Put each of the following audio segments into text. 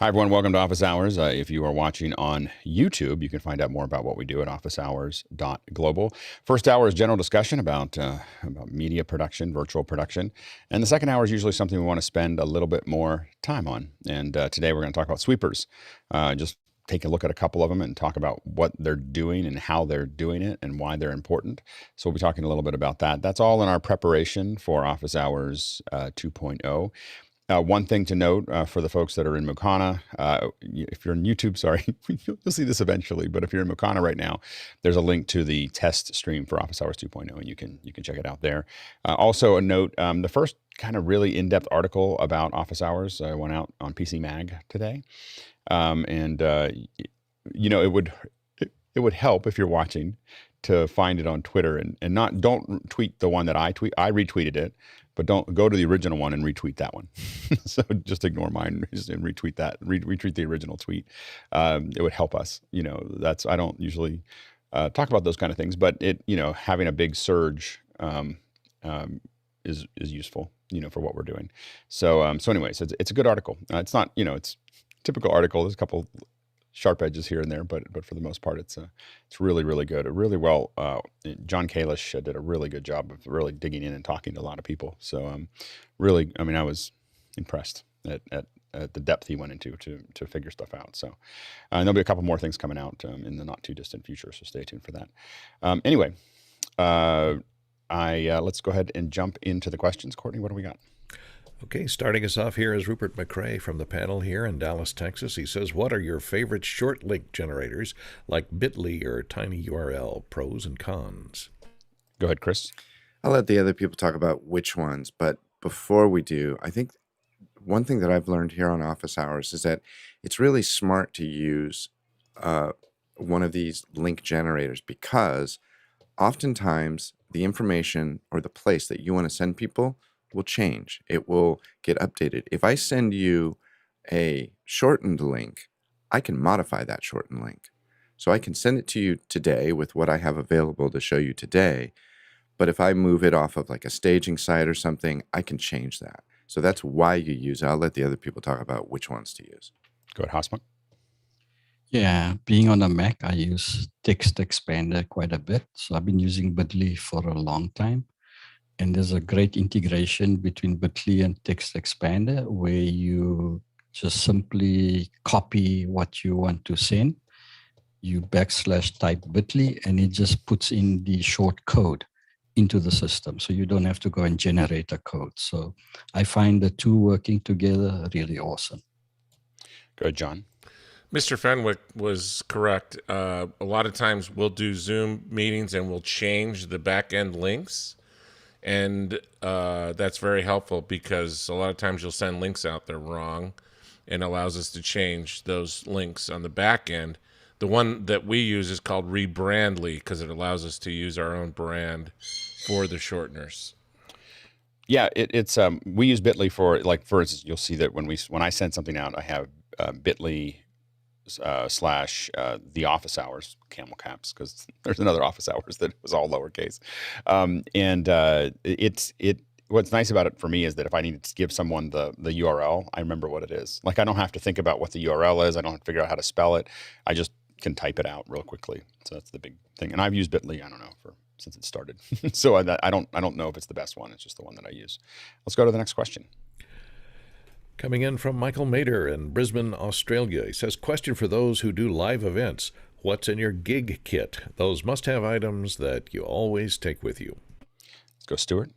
Hi, everyone. Welcome to Office Hours. If you are watching on YouTube, you can find out more about what we do at officehours.global. First hour is general discussion about media production, virtual production. And the second hour is usually something we want to spend a little bit more time on. And today we're going to talk about sweepers. Just take a look at a couple of them and talk about what they're doing and how they're doing it and why they're important. So we'll be talking a little bit about that. That's all in our preparation for Office Hours 2.0. One thing to note for the folks that are in Mukana, if you're in YouTube, sorry, you'll see this eventually, but if you're in Mukana right now, there's a link to the test stream for Office Hours 2.0, and you can check it out there. Also a note, the first kind of really in-depth article about Office Hours went out on PC Mag today. It would help if you're watching to find it on Twitter and don't tweet the one that I tweet. I retweeted it, but don't go to the original one and retweet that one. So just ignore mine and retweet that. Retweet the original tweet. It would help us. I don't usually talk about those kind of things, but having a big surge is useful, for what we're doing. So anyways, it's a good article. It's not, it's a typical article. There's a couple sharp edges here and there, but for the most part, it's really, really good. Really well. John Kalish did a really good job of really digging in and talking to a lot of people. So really, I was impressed at the depth he went into to figure stuff out. So there'll be a couple more things coming out in the not too distant future. So stay tuned for that. Anyway, let's go ahead and jump into the questions. Courtney, what do we got? Okay, starting us off here is Rupert McCrae from the panel here in Dallas, Texas. He says, what are your favorite short link generators like Bitly or TinyURL, pros and cons? Go ahead, Chris. I'll let the other people talk about which ones, but before we do, I think one thing that I've learned here on Office Hours is that it's really smart to use one of these link generators, because oftentimes the information or the place that you want to send people will change. It will get updated. If I send you a shortened link, I can modify that shortened link. So I can send it to you today with what I have available to show you today. But if I move it off of like a staging site or something, I can change that. So that's why you use it. I'll let the other people talk about which ones to use. Go ahead, Hosma. Yeah, being on a Mac, I use Text Expander quite a bit. So I've been using Bitly for a long time. And there's a great integration between Bitly and Text Expander where you just simply copy what you want to send. You /type Bitly, and it just puts in the short code into the system. So you don't have to go and generate a code. So I find the two working together really awesome. Good, John. Mr. Fenwick was correct. A lot of times we'll do Zoom meetings and we'll change the back-end links. And that's very helpful because a lot of times you'll send links out there wrong, and allows us to change those links on the back end. The one that we use is called Rebrandly because it allows us to use our own brand for the shorteners. Yeah, it's we use Bitly for, like, for instance, you'll see that when I send something out, I have Bitly / the Office Hours camel caps, because there's another Office Hours that was all lowercase. What's nice about it for me is that if I need to give someone the URL, I remember what it is. Like, I don't have to think about what the URL is. I don't have to figure out how to spell it. I just can type it out real quickly. So that's the big thing. And I've used Bitly, I don't know, since it started. So I don't know if it's the best one. It's just the one that I use. Let's go to the next question. Coming in from Michael Mader in Brisbane, Australia. He says, question for those who do live events. What's in your gig kit? Those must-have items that you always take with you. Let's go, Stuart.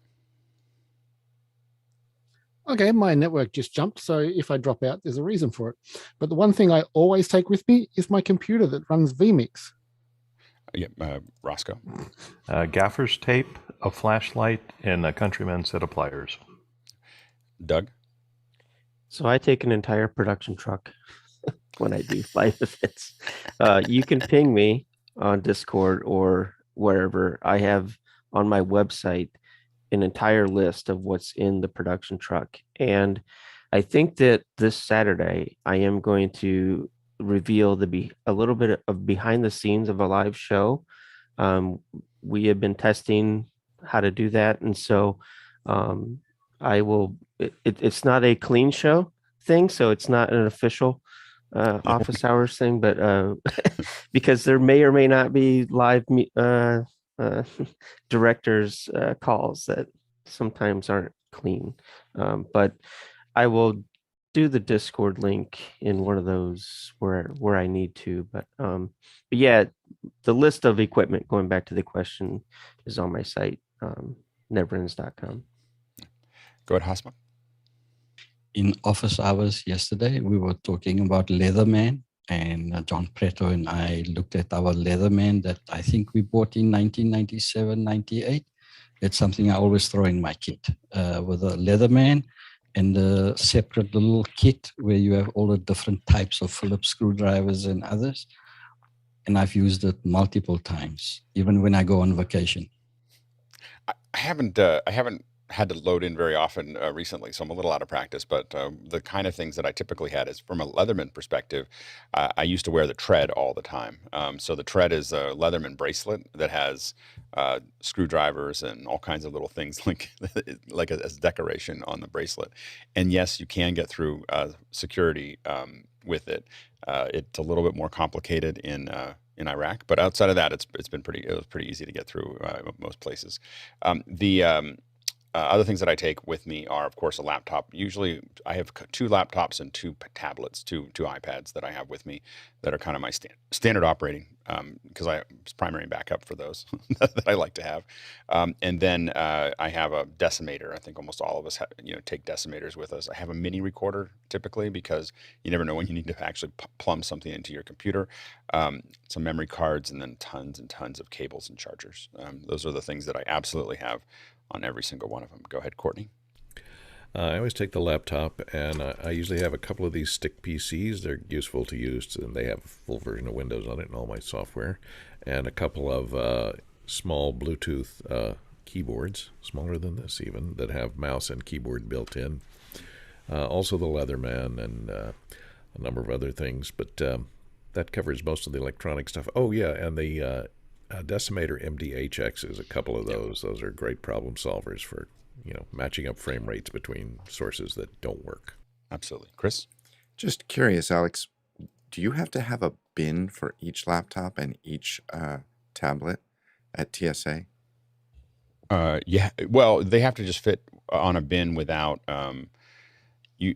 Okay, my network just jumped, so if I drop out, there's a reason for it. But the one thing I always take with me is my computer that runs vMix. Roscoe. Gaffer's tape, a flashlight, and a Countryman set of pliers. Doug. So I take an entire production truck when I do live events. You can ping me on Discord or wherever. I have on my website an entire list of what's in the production truck. And I think that this Saturday, I am going to reveal a little bit of behind the scenes of a live show. We have been testing how to do that. And so I will, it's not a clean show thing. So it's not an official office hours thing, but because there may or may not be live directors calls that sometimes aren't clean. But I will do the Discord link in one of those where I need to. But yeah, the list of equipment, going back to the question, is on my site, neverends.com. Go ahead, Hasma. In office hours yesterday, we were talking about Leatherman, and John Preto and I looked at our Leatherman that I think we bought in 1997, 98. It's something I always throw in my kit with a Leatherman and a separate little kit where you have all the different types of Phillips screwdrivers and others. And I've used it multiple times, even when I go on vacation. I haven't had to load in very often recently, so I'm a little out of practice. But the kind of things that I typically had is from a Leatherman perspective. I used to wear the Tread all the time. So the Tread is a Leatherman bracelet that has screwdrivers and all kinds of little things like as decoration on the bracelet. And yes, you can get through security with it. It's a little bit more complicated in Iraq, but outside of that, it was pretty easy to get through most places. Other things that I take with me are, of course, a laptop. Usually I have 2 laptops and 2 tablets, two iPads that I have with me that are kind of my standard operating, because it's primary backup for those that I like to have. And then I have a decimator. I think almost all of us take decimators with us. I have a mini recorder typically because you never know when you need to actually plumb something into your computer. Some memory cards, and then tons and tons of cables and chargers. Those are the things that I absolutely have on every single one of them. Go ahead, Courtney. I always take the laptop, and I usually have a couple of these stick PCs. They're useful to use, and they have a full version of Windows on it and all my software, and a couple of small Bluetooth keyboards, smaller than this even, that have mouse and keyboard built in. Also the Leatherman and a number of other things, but that covers most of the electronic stuff. Oh, yeah, and the Decimator MDHX is a couple of those. Those are great problem solvers for, matching up frame rates between sources that don't work. Absolutely. Chris? Just curious, Alex, do you have to have a bin for each laptop and each tablet at TSA? Yeah. Well, they have to just fit on a bin without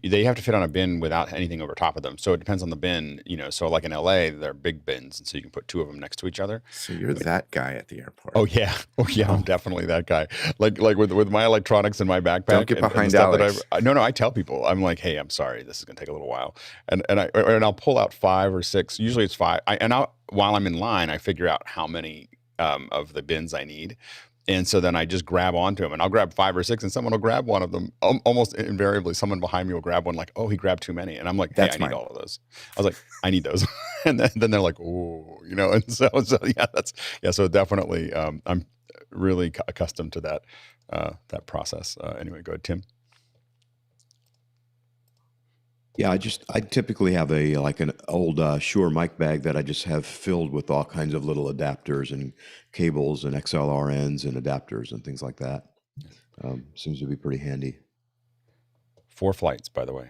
they have to fit on a bin without anything over top of them. So it depends on the bin, so like in LA, they're big bins. And so you can put 2 of them next to each other. So you're that guy at the airport. Oh yeah. I'm definitely that guy. Like with my electronics in my backpack. Don't get behind Alex. No, I tell people, I'm like, hey, I'm sorry, this is going to take a little while. And I'll pull out 5 or 6. Usually it's 5. While I'm in line, I figure out how many of the bins I need. And so then I just grab onto them, and I'll grab 5 or 6, and someone will grab one of them. Almost invariably, someone behind me will grab one, like, oh, he grabbed too many. And I'm like, hey, I need all of those. I was like, I need those. And then they're like, oh, and so yeah, so definitely, I'm really accustomed to that process. Anyway, go ahead, Tim. Yeah, I typically have an old Shure mic bag that I just have filled with all kinds of little adapters and cables and XLRNs and adapters and things like that. Seems to be pretty handy. 4 flights, by the way.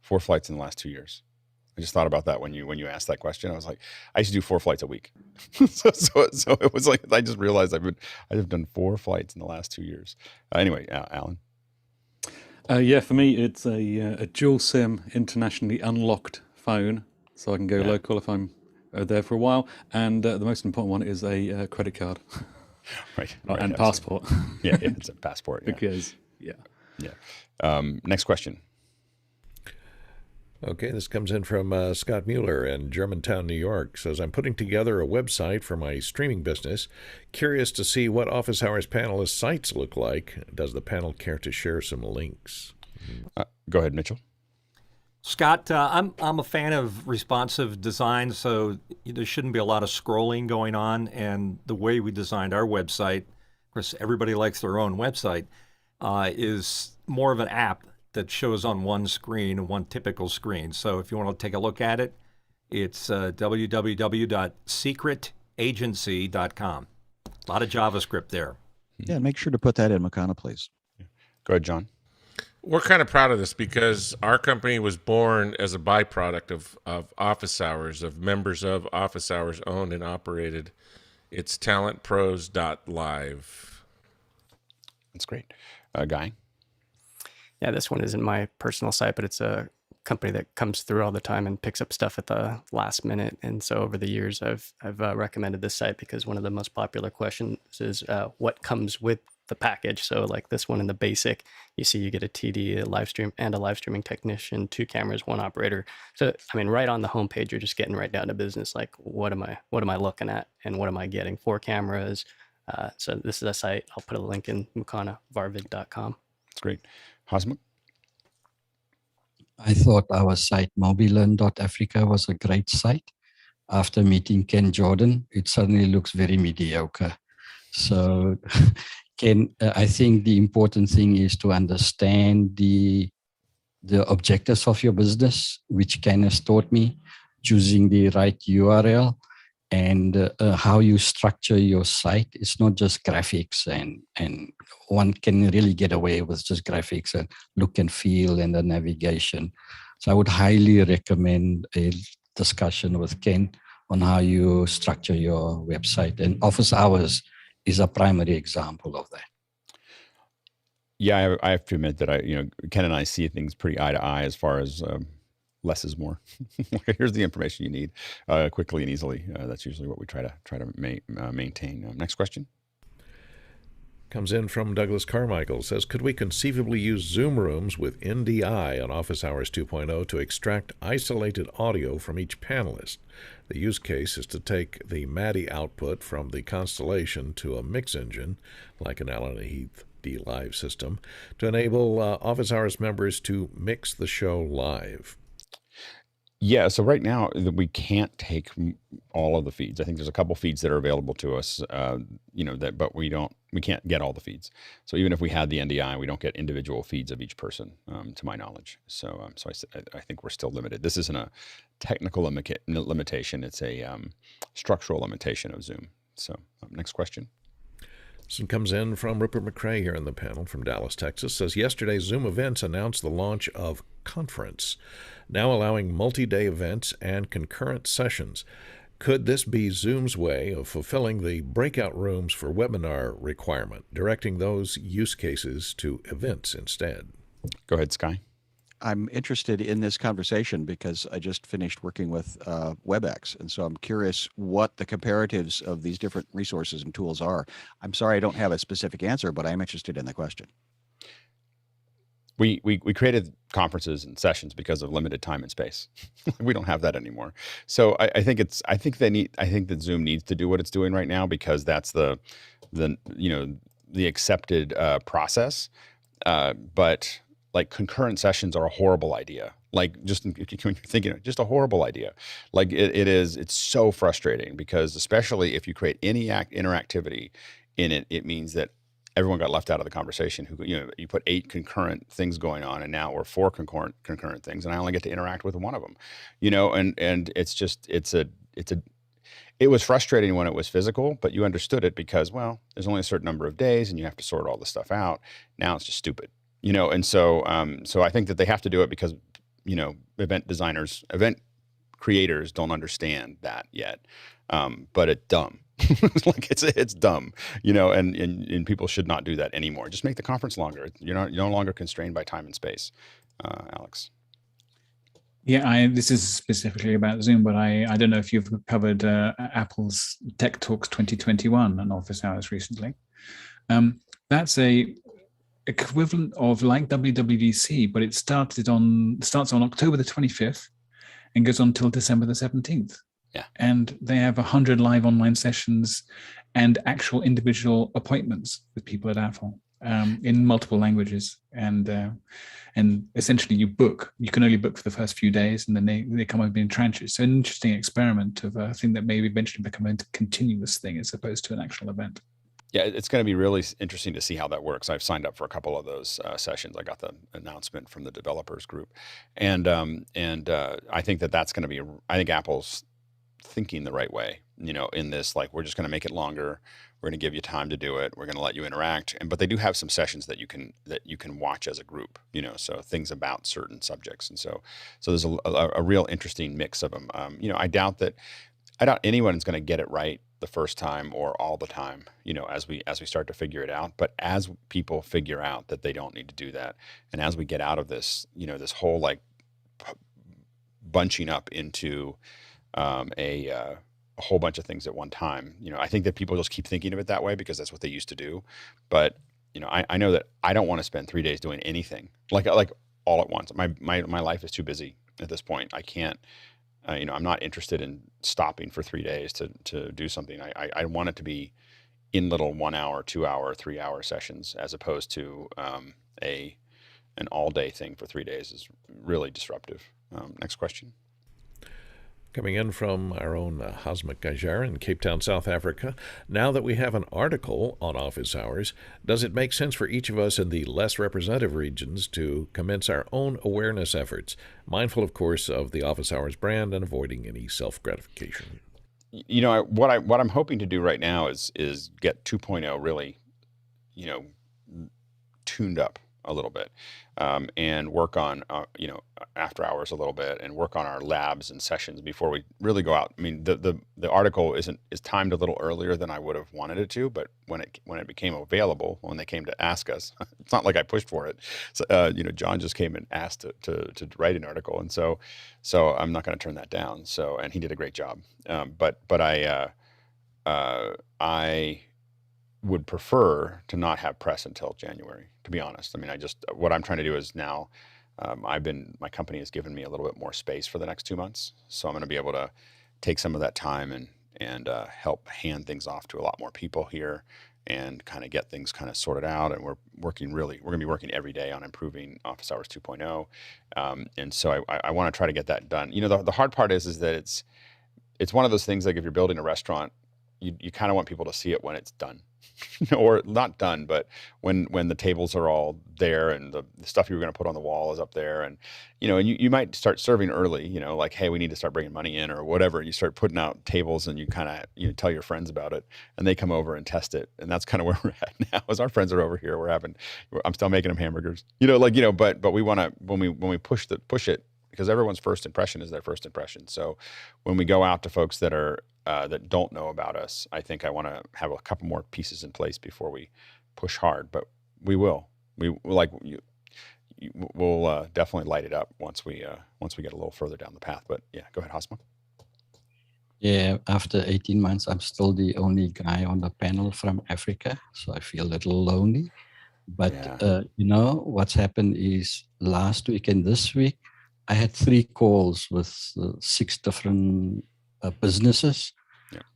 4 flights in the last 2 years. I just thought about that when you asked that question. I was like, I used to do 4 flights a week. so it was like, I just realized I've done 4 flights in the last 2 years. Anyway, Alan. Yeah, for me, it's a dual SIM internationally unlocked phone, so I can go local if I'm there for a while. And the most important one is a credit card. Right. And passport. Yeah, it's a passport. Yeah. Because, next question. Okay, this comes in from Scott Mueller in Germantown, New York. Says, I'm putting together a website for my streaming business. Curious to see what Office Hours panelist sites look like. Does the panel care to share some links? Go ahead, Mitchell. Scott, I'm a fan of responsive design, so there shouldn't be a lot of scrolling going on. And the way we designed our website, of course, everybody likes their own website, is more of an app that shows on one screen, one typical screen. So if you want to take a look at it, it's www.secretagency.com. A lot of JavaScript there. Yeah, make sure to put that in Mukana, please. Go ahead, John. We're kind of proud of this because our company was born as a byproduct of office hours, of members of office hours owned and operated. It's talentpros.live. That's great. Guy? Yeah, this one isn't my personal site, but it's a company that comes through all the time and picks up stuff at the last minute. And so over the years, I've recommended this site because one of the most popular questions is what comes with the package. So like this one in the basic, you see you get a TD, a live stream, and a live streaming technician, 2 cameras, 1 operator. So I mean, right on the homepage, you're just getting right down to business. Like what am I looking at, and what am I getting? 4 cameras. So this is a site. I'll put a link in mukanavarvid.com. That's great. Hasmukh? I thought our site, mobilearn.africa, was a great site. After meeting Ken Jordan, it suddenly looks very mediocre. So, Ken, I think the important thing is to understand the objectives of your business, which Ken has taught me, choosing the right URL, and how you structure your site. It's not just graphics, and one can really get away with just graphics and look and feel and the navigation. So I would highly recommend a discussion with Ken on how you structure your website. And office hours is a primary example of that. Yeah, I have to admit that Ken and I see things pretty eye to eye as far as less is more. Here's the information you need quickly and easily. That's usually what we try to maintain. Next question. Comes in from Douglas Carmichael. Says, could we conceivably use Zoom rooms with NDI on Office Hours 2.0 to extract isolated audio from each panelist? The use case is to take the MADI output from the Constellation to a mix engine, like an Allen Heath D-Live system, to enable Office Hours members to mix the show live. Yeah, so right now we can't take all of the feeds. I think there's a couple feeds that are available to us, but we can't get all the feeds. So even if we had the NDI, we don't get individual feeds of each person, to my knowledge. So I think we're still limited. This isn't a technical limitation; it's a structural limitation of Zoom. So next question. This one comes in from Rupert McCrae here in the panel from Dallas, Texas. Says, yesterday Zoom Events announced the launch of Conference, now allowing multi-day events and concurrent sessions. Could this be Zoom's way of fulfilling the breakout rooms for webinar requirement, directing those use cases to events instead? Go ahead, Sky. I'm interested in this conversation because I just finished working with WebEx. And so I'm curious what the comparatives of these different resources and tools are. I'm sorry I don't have a specific answer, but I'm interested in the question. We created conferences and sessions because of limited time and space. We don't have that anymore. So I think that Zoom needs to do what it's doing right now because that's the accepted process. But like concurrent sessions are a horrible idea. Like just when you're thinking, just a horrible idea. Like it's so frustrating because especially if you create any interactivity in it, it means that everyone got left out of the conversation. You put 8 concurrent things going on, and now we're 4 concurrent things, and I only get to interact with one of them. And it's just it was frustrating when it was physical, but you understood it because there's only a certain number of days, and you have to sort all this stuff out. Now it's just stupid. And so I think that they have to do it because, event creators don't understand that yet. But it's dumb. it's dumb, and people should not do that anymore. Just make the conference longer. You're no longer constrained by time and space. Alex. Yeah, this is specifically about Zoom, but I don't know if you've covered Apple's Tech Talks 2021 on Office Hours recently. That's a equivalent of like WWDC, but it starts on October the 25th and goes on till December the 17th. Yeah. And they have 100 live online sessions and actual individual appointments with people at Apple in multiple languages. And essentially you can only book for the first few days, and then they come over in tranches. So an interesting experiment of a thing that may eventually become a continuous thing as opposed to an actual event. Yeah, it's going to be really interesting to see how that works. I've signed up for a couple of those sessions. I got the announcement from the developers group, and I think that's going to be. I think Apple's thinking the right way. In this, like we're just going to make it longer. We're going to give you time to do it. We're going to let you interact. But they do have some sessions that you can watch as a group, so things about certain subjects. And so there's a real interesting mix of them. I doubt anyone's going to get it right the first time or all the time, as we start to figure it out. But as people figure out that they don't need to do that, and as we get out of this, this whole like bunching up into a whole bunch of things at one time, I think that people just keep thinking of it that way because that's what they used to do. But I know that I don't want to spend 3 days doing anything like all at once. My life is too busy at this point. I can't. I'm not interested in stopping for 3 days to do something. I want it to be in little 1 hour, 2 hour, 3 hour sessions, as opposed to an all day thing for 3 days is really disruptive. Next question. Coming in from our own Hasmik Gajar in Cape Town, South Africa. Now that we have an article on office hours, does it make sense for each of us in the less representative regions to commence our own awareness efforts, mindful, of course, of the office hours brand and avoiding any self-gratification? What I'm hoping to do right now is get 2.0 really, tuned up a little bit, and work on after hours a little bit, and work on our labs and sessions before we really go out. I mean, the article is timed a little earlier than I would have wanted it to, but when it became available, when they came to ask us, it's not like I pushed for it. So, John just came and asked to write an article, and so I'm not going to turn that down. So, and he did a great job. But I would prefer to not have press until January, to be honest. I mean, what I'm trying to do is now, my company has given me a little bit more space for the next 2 months. So I'm going to be able to take some of that time and help hand things off to a lot more people here and kind of get things kind of sorted out. And we're going to be working every day on improving Office Hours 2.0. And so I want to try to get that done. The hard part is that it's one of those things, like if you're building a restaurant, you kind of want people to see it when it's done. Or not done, but when the tables are all there and the stuff you were going to put on the wall is up there, and you might start serving early, like, hey, we need to start bringing money in or whatever. You start putting out tables and you kind of tell your friends about it, and they come over and test it, and that's kind of where we're at now. As our friends are over here, I'm still making them hamburgers, but we want to when we push it, because everyone's first impression is their first impression. So when we go out to folks that don't know about us, I think I want to have a couple more pieces in place before we push hard. But we will. We'll definitely light it up once we get a little further down the path. But yeah, go ahead, Hasma. Yeah, after 18 months, I'm still the only guy on the panel from Africa, so I feel a little lonely. But what's happened is last week and this week, I had 3 calls with 6 different businesses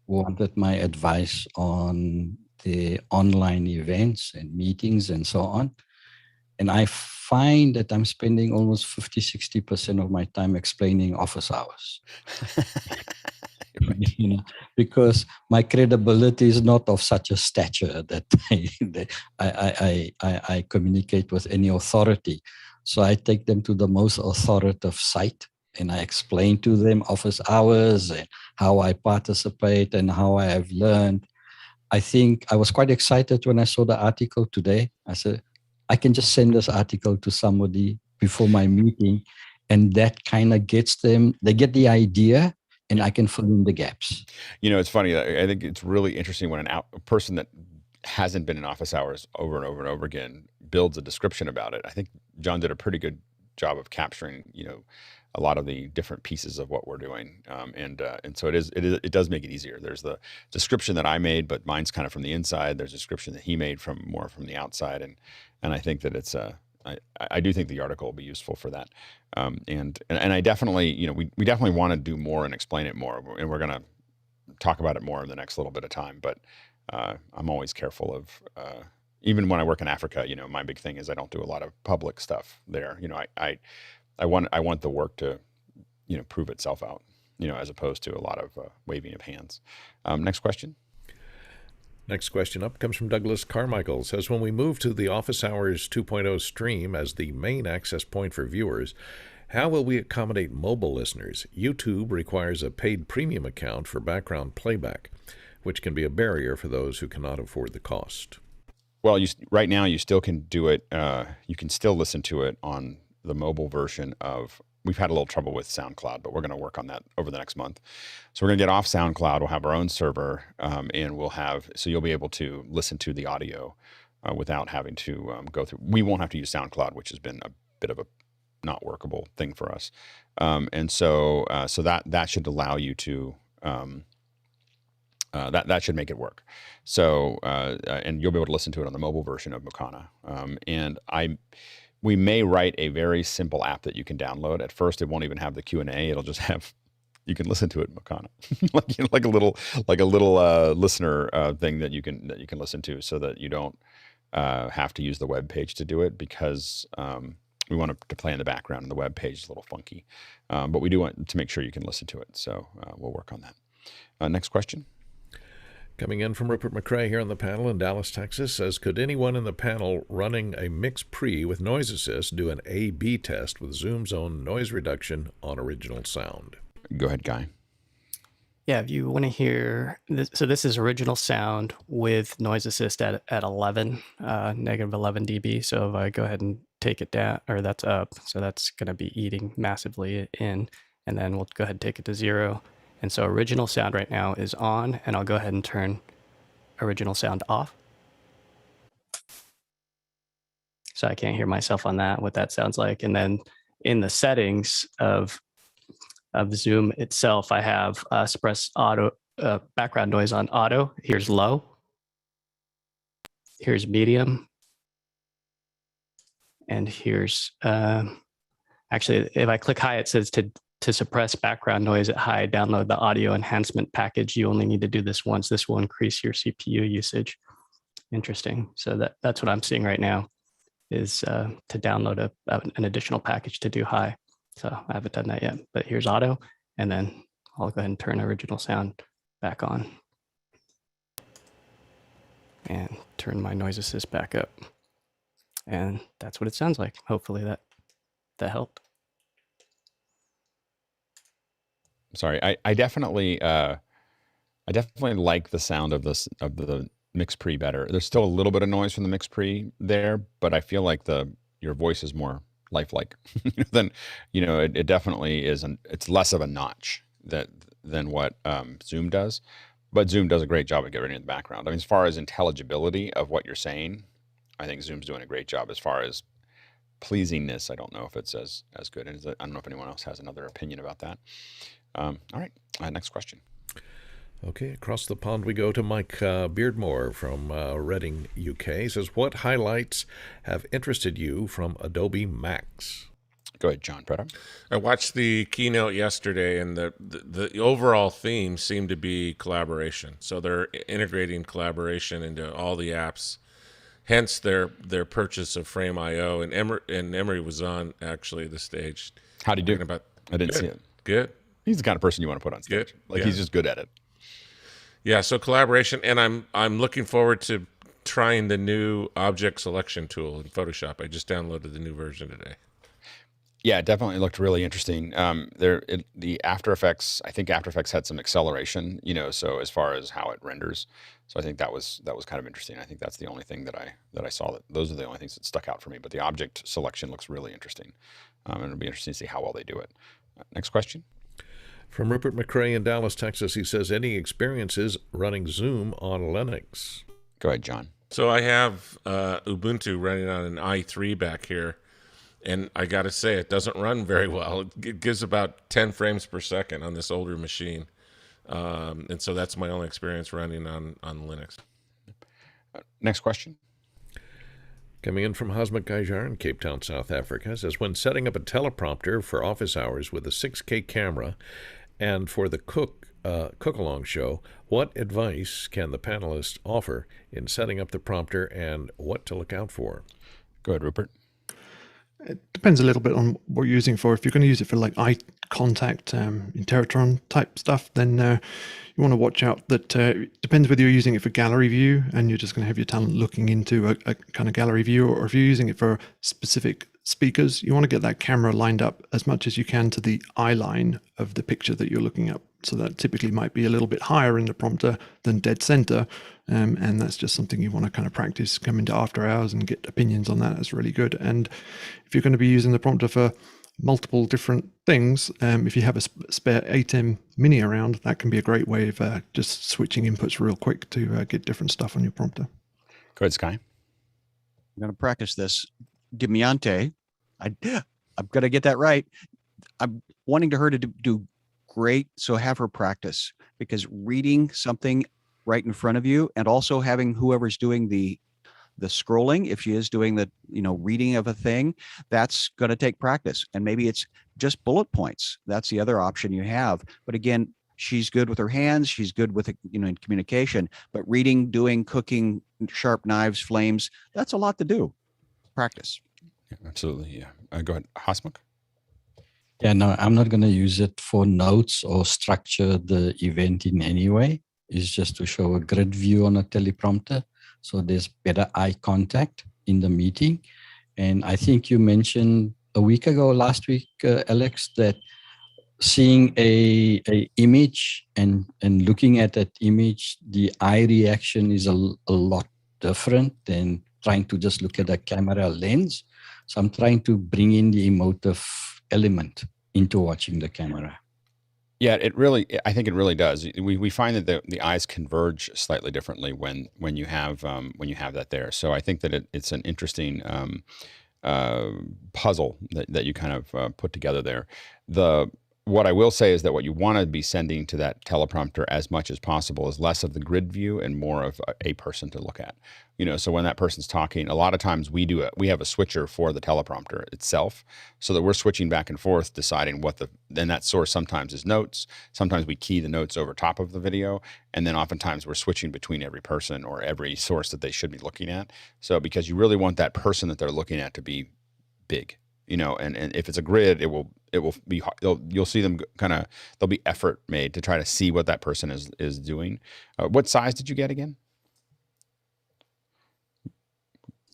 who wanted my advice on the online events and meetings and so on. And I find that I'm spending almost 50-60% of my time explaining office hours. Because my credibility is not of such a stature that I communicate with any authority. So I take them to the most authoritative site and I explain to them office hours and how I participate and how I have learned. I think I was quite excited when I saw the article today. I said, I can just send this article to somebody before my meeting, and that kind of gets them, they get the idea, and I can fill in the gaps. It's funny. I think it's really interesting when a person that hasn't been in office hours over and over and over again builds a description about it. I think John did a pretty good job of capturing, a lot of the different pieces of what we're doing. And so it does make it easier. There's the description that I made, but mine's kind of from the inside. There's a description that he made more from the outside. And I think that it's I do think the article will be useful for that. And I definitely, we definitely want to do more and explain it more, and we're going to talk about it more in the next little bit of time. But I'm always careful of, even when I work in Africa, my big thing is I don't do a lot of public stuff there. I want the work to, prove itself out, as opposed to a lot of waving of hands. Next question. Next question up comes from Douglas Carmichael. Says, when we move to the Office Hours 2.0 stream as the main access point for viewers, how will we accommodate mobile listeners? YouTube requires a paid premium account for background playback. which can be a barrier for those who cannot afford the cost. Well, right now you still can do it. You can still listen to it on the mobile version of. We've had a little trouble with SoundCloud, but we're going to work on that over the next month. So we're going to get off SoundCloud. We'll have our own server, and so you'll be able to listen to the audio without having to go through. We won't have to use SoundCloud, which has been a bit of a not workable thing for us. And so that should allow you to. That should make it work. So and you'll be able to listen to it on the mobile version of Mukana. We may write a very simple app that you can download. At first, it won't even have the Q&A. It'll just have, you can listen to it in Mukana, like a little listener thing that you can listen to, so that you don't have to use the web page to do it, because we want it to play in the background, and the web page is a little funky. But we do want to make sure you can listen to it. So we'll work on that. Next question. Coming in from Rupert McCrae here on the panel in Dallas, Texas, says, could anyone in the panel running a mix pre with noise assist do an A/B test with Zoom's own noise reduction on original sound? Go ahead, Guy. Yeah, if you want to hear this, so this is original sound with noise assist at 11, negative 11 dB. So if I go ahead and take it down, or that's up, so that's going to be eating massively in, and then we'll go ahead and take it to 0. And so original sound right now is on, and I'll go ahead and turn original sound off. So I can't hear myself on that, what that sounds like. And then in the settings of Zoom itself, I have suppress auto background noise on auto. Here's low. Here's medium. And here's, actually, if I click high, it says to suppress background noise at high, download the audio enhancement package. You only need to do this once. This will increase your CPU usage. Interesting. So that's what I'm seeing right now, is to download an additional package to do high. So I haven't done that yet, but here's auto, and then I'll go ahead and turn original sound back on and turn my noise assist back up. And that's what it sounds like. Hopefully that helped. Sorry, I definitely like the sound of the mix pre better. There's still a little bit of noise from the mix pre there, but I feel like your voice is more lifelike than, it definitely is. It's less of a notch than what Zoom does, but Zoom does a great job of getting in the background. I mean, as far as intelligibility of what you're saying, I think Zoom's doing a great job. As far as pleasingness, I don't know if it's as good. And I don't know if anyone else has another opinion about that. All right, next question. Okay, across the pond we go to Mike Beardmore from Reading, UK. He says, what highlights have interested you from Adobe Max? Go ahead, John Preda. I watched the keynote yesterday, and the overall theme seemed to be collaboration. So they're integrating collaboration into all the apps, hence their purchase of Frame.io. And Emery was on, actually, the stage. How'd he do? I didn't see it. Good. He's the kind of person you want to put on stage. He's just good at it. Yeah, so collaboration, and I'm looking forward to trying the new object selection tool in Photoshop. I just downloaded the new version today. Yeah, it definitely looked really interesting. The After Effects, I think After Effects had some acceleration, so as far as how it renders. So I think that was kind of interesting. I think that's the only thing that I saw. Those are the only things that stuck out for me. But the object selection looks really interesting, and it'll be interesting to see how well they do it. Next question. From Rupert McCrae in Dallas, Texas, he says, any experiences running Zoom on Linux? Go ahead, John. So I have Ubuntu running on an i3 back here, and I got to say, it doesn't run very well. It gives about 10 frames per second on this older machine. And so that's my only experience running on Linux. Next question. Coming in from Hasmuk Gaijar in Cape Town, South Africa, says, when setting up a teleprompter for office hours with a 6K camera and for the cook-along show, what advice can the panelists offer in setting up the prompter and what to look out for? Go ahead, Rupert. It depends a little bit on what you're using for. If you're going to use it for like eye contact, Interrotron type stuff, then you want to watch out that it depends whether you're using it for gallery view and you're just going to have your talent looking into a kind of gallery view, or if you're using it for specific speakers, you want to get that camera lined up as much as you can to the eye line of the picture that you're looking So that typically might be a little bit higher in the prompter than dead center. And that's just something you want to kind of practice, come into after hours and get opinions on that. That's really good. And if you're going to be using the prompter for multiple different things, if you have a spare ATEM mini around, that can be a great way of just switching inputs real quick to get different stuff on your prompter. Go ahead, Sky. I'm going to practice this. Dimiante, I'm going to get that right. I'm wanting her to do great, so have her practice, because reading something right in front of you and also having whoever's doing the scrolling, if she is doing the reading of a thing, that's going to take practice. And maybe it's just bullet points. That's the other option you have. But again, she's good with her hands, she's good with in communication, but reading, doing, cooking, sharp knives, flames, that's a lot to do. Practice. Yeah, absolutely. Yeah. Go ahead, Hasmukh. Yeah, no, I'm not going to use it for notes or structure the event in any way. It's just to show a grid view on a teleprompter, so there's better eye contact in the meeting. And I think you mentioned last week, Alex, that seeing a image and looking at that image, the eye reaction is a lot different than trying to just look at a camera lens. So I'm trying to bring in the emotive element into watching the camera. Yeah, I think it really does. We find that the eyes converge slightly differently when you have that there. So I think that it's an interesting puzzle that you kind of put together there. What I will say is that what you want to be sending to that teleprompter as much as possible is less of the grid view and more of a person to look at. So when that person's talking, a lot of times we have a switcher for the teleprompter itself, so that we're switching back and forth, deciding then that source sometimes is notes. Sometimes we key the notes over top of the video, and then oftentimes we're switching between every person or every source that they should be looking at. So because you really want that person that they're looking at to be big. And if it's a grid, it will be, you'll see them there'll be effort made to try to see what that person is doing. What size did you get again?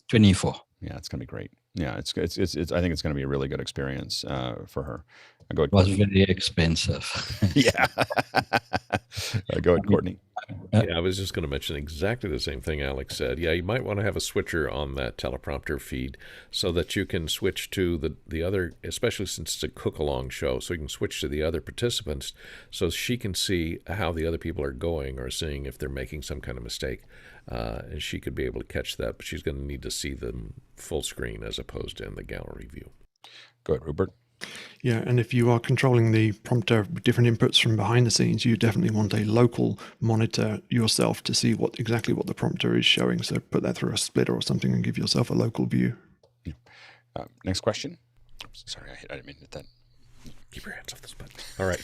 24. Yeah, it's going to be great. Yeah, it's I think it's going to be a really good experience for her. Go ahead, It was Courtney. very expensive. Yeah. Go ahead, Courtney. Yeah, I was just going to mention exactly the same thing Alex said. Yeah, you might want to have a switcher on that teleprompter feed so that you can switch to the other, especially since it's a cook-along show, so you can switch to the other participants so she can see how the other people are going or seeing if they're making some kind of mistake. And she could be able to catch that, but she's going to need to see them full screen as opposed to in the gallery view. Go ahead, Rupert. Yeah, and if you are controlling the prompter with different inputs from behind the scenes, you definitely want a local monitor yourself to see exactly what the prompter is showing. So put that through a splitter or something and give yourself a local view. Yeah. Next question. Oops, sorry, I didn't mean to hit that. Keep your hands off this button. All right.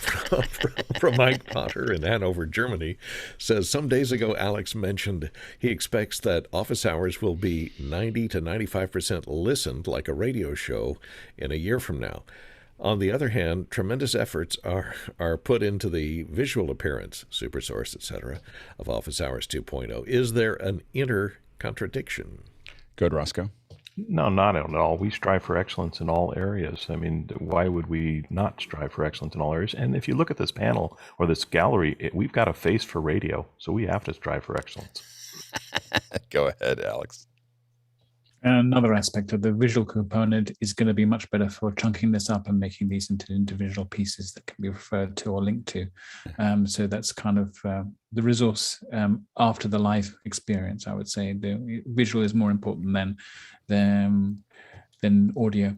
From Mike Potter in Hanover, Germany, says, some days ago, Alex mentioned he expects that office hours will be 90 to 95% listened like a radio show in a year from now. On the other hand, tremendous efforts are put into the visual appearance, SuperSource, etc., of Office Hours 2.0. Is there an inner contradiction? Good, Roscoe. No, not at all. We strive for excellence in all areas. I mean, why would we not strive for excellence in all areas? And if you look at this panel or this gallery, we've got a face for radio, so we have to strive for excellence. Go ahead, Alex. Another aspect of the visual component is going to be much better for chunking this up and making these into individual pieces that can be referred to or linked to. So that's kind of the resource after the live experience, I would say. The visual is more important than audio.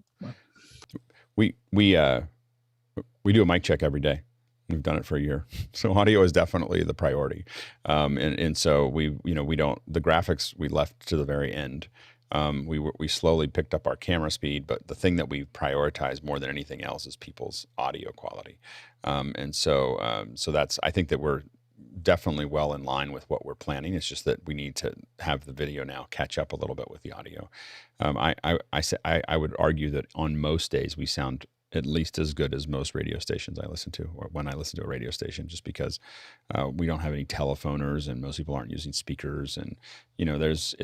We do a mic check every day. We've done it for a year, so audio is definitely the priority. And so we don't, the graphics we left to the very end. We slowly picked up our camera speed, but the thing that we prioritize more than anything else is people's audio quality. And so that's, I think that we're definitely well in line with what we're planning. It's just that we need to have the video now catch up a little bit with the audio. I would argue that on most days we sound at least as good as most radio stations I listen to, or when I listen to a radio station, just because we don't have any telephoners and most people aren't using speakers, and it's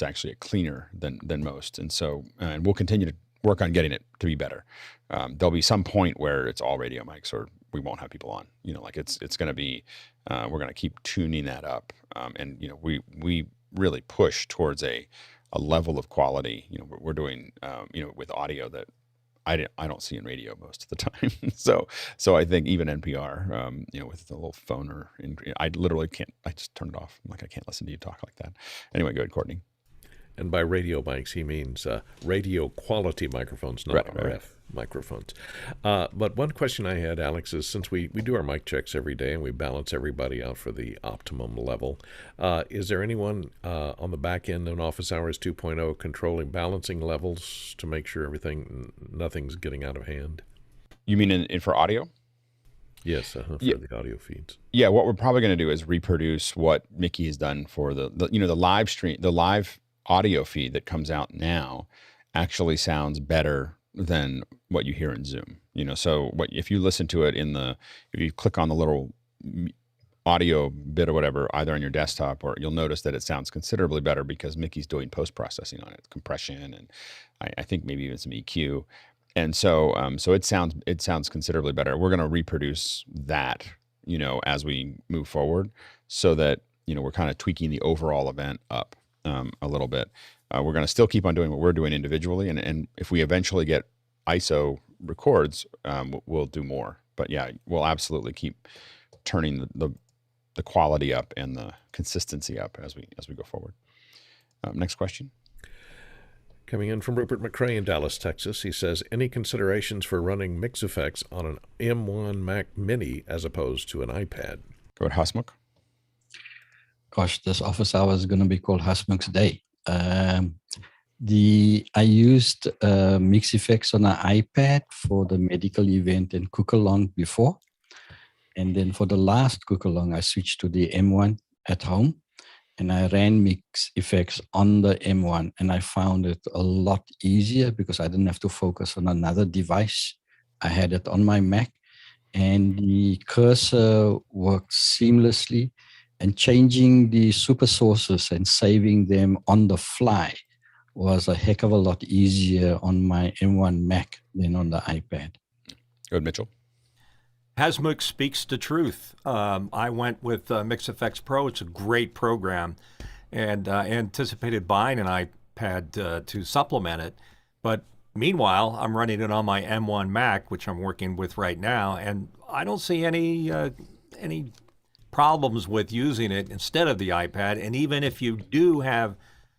actually cleaner than most, and so we'll continue to work on getting it to be better. There'll be some point where it's all radio mics, or we won't have people on. Like it's going to be, we're going to keep tuning that up. And, we really push towards a level of quality, we're doing, with audio that I don't see in radio most of the time. So I think even NPR, with the little phone I literally can't, I just turn it off. I'm like, I can't listen to you talk like that. Anyway, go ahead, Courtney. And by radio mics, he means radio quality microphones, not RF microphones. But one question I had, Alex, is since we do our mic checks every day and we balance everybody out for the optimum level, is there anyone on the back end in Office Hours 2.0 controlling balancing levels to make sure nothing's getting out of hand? You mean in for audio? Yes, for the audio feeds. Yeah, what we're probably going to do is reproduce what Mickey has done for the live stream, the live audio feed that comes out now actually sounds better than what you hear in Zoom. So if you listen to it if you click on the little audio bit or whatever, either on your desktop, or you'll notice that it sounds considerably better because Mickey's doing post-processing on it, compression, and I think maybe even some EQ. And so it sounds considerably better. We're going to reproduce that, as we move forward, so that, we're kind of tweaking the overall event up a little bit. We're going to still keep on doing what we're doing individually, and if we eventually get ISO records, we'll do more. But yeah, we'll absolutely keep turning the quality up and the consistency up as we go forward. Next question. Coming in from Rupert McCrae in Dallas, Texas, he says, any considerations for running MixEffects on an M1 Mac Mini as opposed to an iPad? Go ahead, Hasmukh. Gosh, this office hour is going to be called Hasmukh's Day. I used MixEffects on an iPad for the medical event in Cook-along before. And then for the last Cook-along, I switched to the M1 at home. And I ran MixEffects on the M1. And I found it a lot easier because I didn't have to focus on another device. I had it on my Mac. And the cursor worked seamlessly. And changing the super sources and saving them on the fly was a heck of a lot easier on my M1 Mac than on the iPad. Go ahead, Mitchell. Hasmukh speaks the truth. I went with MixEffects Pro. It's a great program, and anticipated buying an iPad to supplement it. But meanwhile, I'm running it on my M1 Mac, which I'm working with right now, and I don't see any problems with using it instead of the iPad. And even if you do have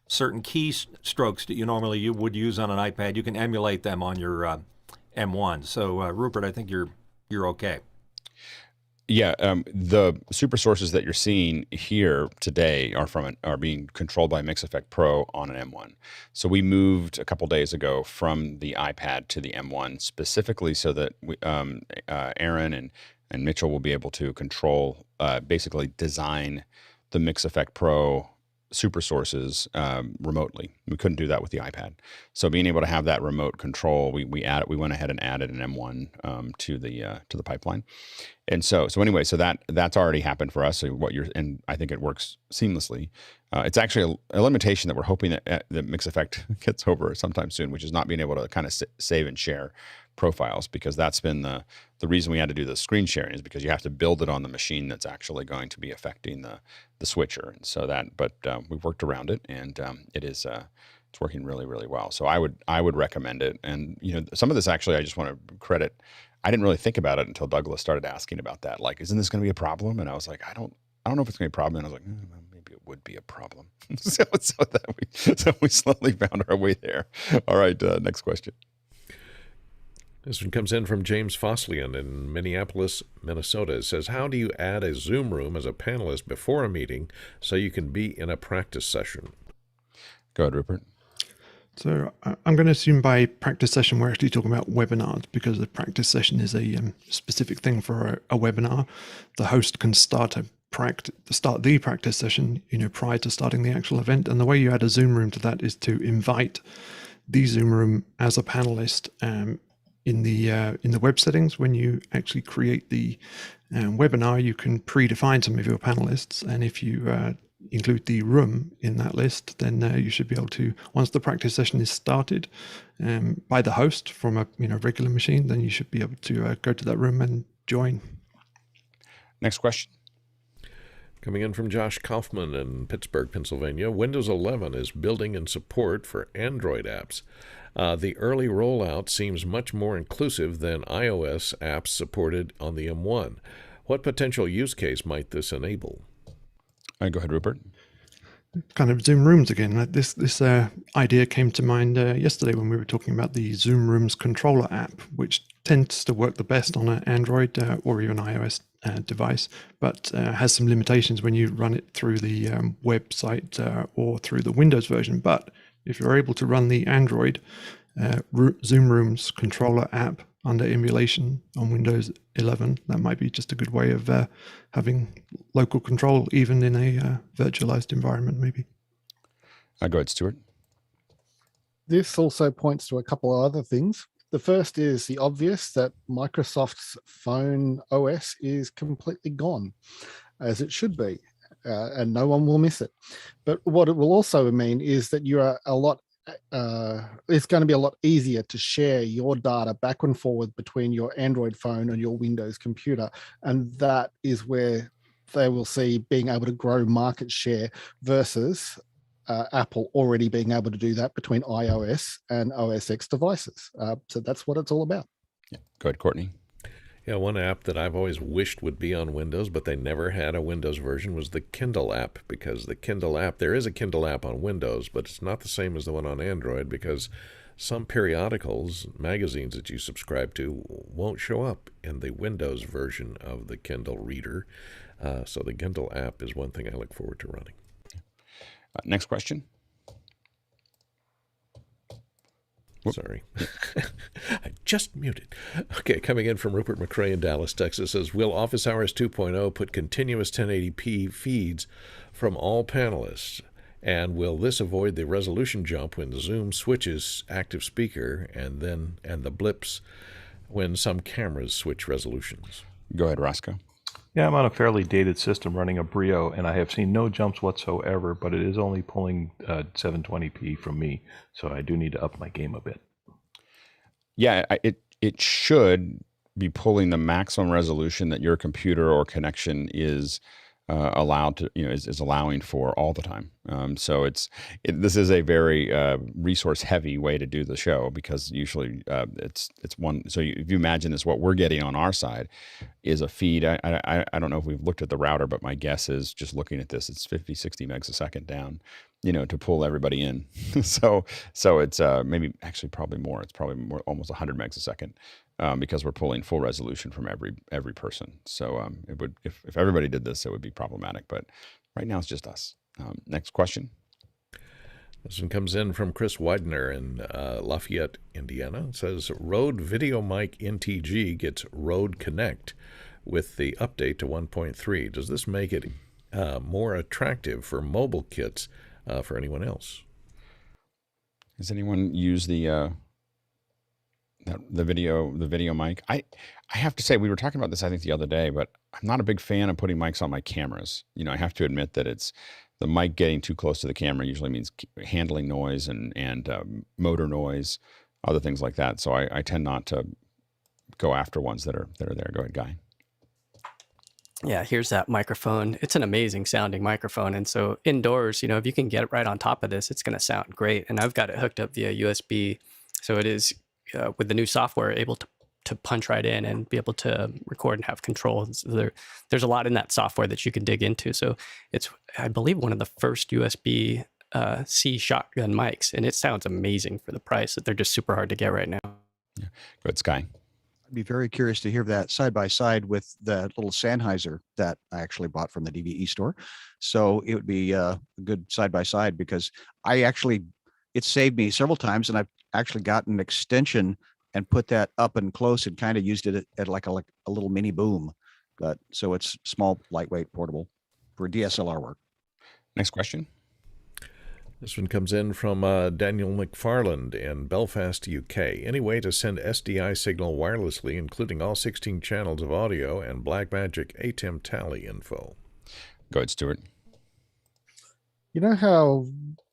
certain keystrokes that you would use on an iPad, you can emulate them on your M1. So Rupert, I think you're okay. Yeah, the super sources that you're seeing here today are being controlled by MixEffect Pro on an M1. So we moved a couple days ago from the iPad to the M1 specifically so that Aaron and Mitchell will be able to control, basically design the MixEffect Pro super sources remotely. We couldn't do that with the iPad. So being able to have that remote control, we went ahead and added an M1 to the pipeline. And so that's already happened for us. So and I think it works seamlessly. It's actually a limitation that we're hoping that MixEffect gets over sometime soon, which is not being able to kind of save and share profiles, because that's been the reason we had to do the screen sharing, is because you have to build it on the machine that's actually going to be affecting the switcher. And so we've worked around it, and it's working really, really well. So I would recommend it. And some of this actually, I just want to credit. I didn't really think about it until Douglas started asking about that. Like, isn't this going to be a problem? And I was like, I don't know if it's going to be a problem. And I was like, maybe it would be a problem. so we slowly found our way there. All right, next question. This one comes in from James Foslian in Minneapolis, Minnesota. It says, how do you add a Zoom room as a panelist before a meeting so you can be in a practice session? Go ahead, Rupert. So I'm going to assume by practice session, we're actually talking about webinars, because the practice session is a specific thing for a webinar. The host can start the practice session, prior to starting the actual event. And the way you add a Zoom room to that is to invite the Zoom room as a panelist in the web settings. When you actually create the webinar, you can predefine some of your panelists, and if you include the room in that list, then you should be able to, once the practice session is started by the host from a regular machine, then you should be able to go to that room and join. Next question. Coming in from Josh Kaufman in Pittsburgh, Pennsylvania. Windows 11 is building in support for Android apps. The early rollout seems much more inclusive than iOS apps supported on the M1. What potential use case might this enable? Go ahead, Rupert. Kind of Zoom Rooms again. This idea came to mind yesterday when we were talking about the Zoom Rooms controller app, which tends to work the best on an Android or even iOS device, but has some limitations when you run it through the website or through the Windows version. But if you're able to run the Android Zoom Rooms controller app under emulation on Windows 11, that might be just a good way of having local control even in a virtualized environment, maybe. Go ahead, Stuart. This also points to a couple of other things. The first is the obvious, that Microsoft's phone OS is completely gone, as it should be, and no one will miss it. But what it will also mean is that you are it's going to be a lot easier to share your data back and forward between your Android phone and your Windows computer. And that is where they will see being able to grow market share versus Apple already being able to do that between iOS and OS X devices. So that's what it's all about. Yeah. Go ahead, Courtney. Yeah, one app that I've always wished would be on Windows, but they never had a Windows version, was the Kindle app, because the Kindle app, there is a Kindle app on Windows, but it's not the same as the one on Android, because some periodicals, magazines that you subscribe to, won't show up in the Windows version of the Kindle reader. So the Kindle app is one thing I look forward to running. Next question. Whoop. Sorry. I just muted. Okay, coming in from Rupert McCrae in Dallas, Texas, says, will Office Hours 2.0 put continuous 1080p feeds from all panelists? And will this avoid the resolution jump when Zoom switches active speaker and the blips when some cameras switch resolutions? Go ahead, Roscoe. Yeah, I'm on a fairly dated system running a Brio, and I have seen no jumps whatsoever, but it is only pulling 720p from me, so I do need to up my game a bit. Yeah, it should be pulling the maximum resolution that your computer or connection is allowed to, is allowing for all the time. So this is a very resource heavy way to do the show, because usually it's one. So if you imagine this, what we're getting on our side is a feed. I don't know if we've looked at the router, but my guess is, just looking at this, it's 50, 60 megs a second down, to pull everybody in. so it's maybe actually probably more. It's probably more, almost 100 megs a second. Because we're pulling full resolution from every person. So it would, if everybody did this, it would be problematic. But right now it's just us. Next question. This one comes in from Chris Widener in Lafayette, Indiana. It says, Rode Video Mic NTG gets Rode Connect with the update to 1.3. Does this make it more attractive for mobile kits for anyone else? Has anyone used the video mic? I have to say, we were talking about this, I think, the other day, but I'm not a big fan of putting mics on my cameras. I have to admit that it's the mic getting too close to the camera usually means handling noise and motor noise, other things like that. So I tend not to go after ones that are there. Go ahead, Guy. Yeah, here's that microphone. It's an amazing sounding microphone. And so indoors, if you can get it right on top of this, it's going to sound great. And I've got it hooked up via USB. So it is, with the new software, able to punch right in and be able to record and have control. So there's a lot in that software that you can dig into. So it's, I believe, one of the first USB C shotgun mics, and it sounds amazing for the price. That they're just super hard to get right now. Yeah. Go ahead, Sky. I'd be very curious to hear that side by side with the little Sennheiser that I actually bought from the DVE store. So it would be a good side by side, because it saved me several times, and I've actually got an extension and put that up and close and kind of used it at like a little mini boom. But so it's small, lightweight, portable for DSLR work. Next question. This one comes in from Daniel McFarland in Belfast, UK. Any way to send SDI signal wirelessly, including all 16 channels of audio and Blackmagic ATEM tally info? Go ahead, Stuart. You know how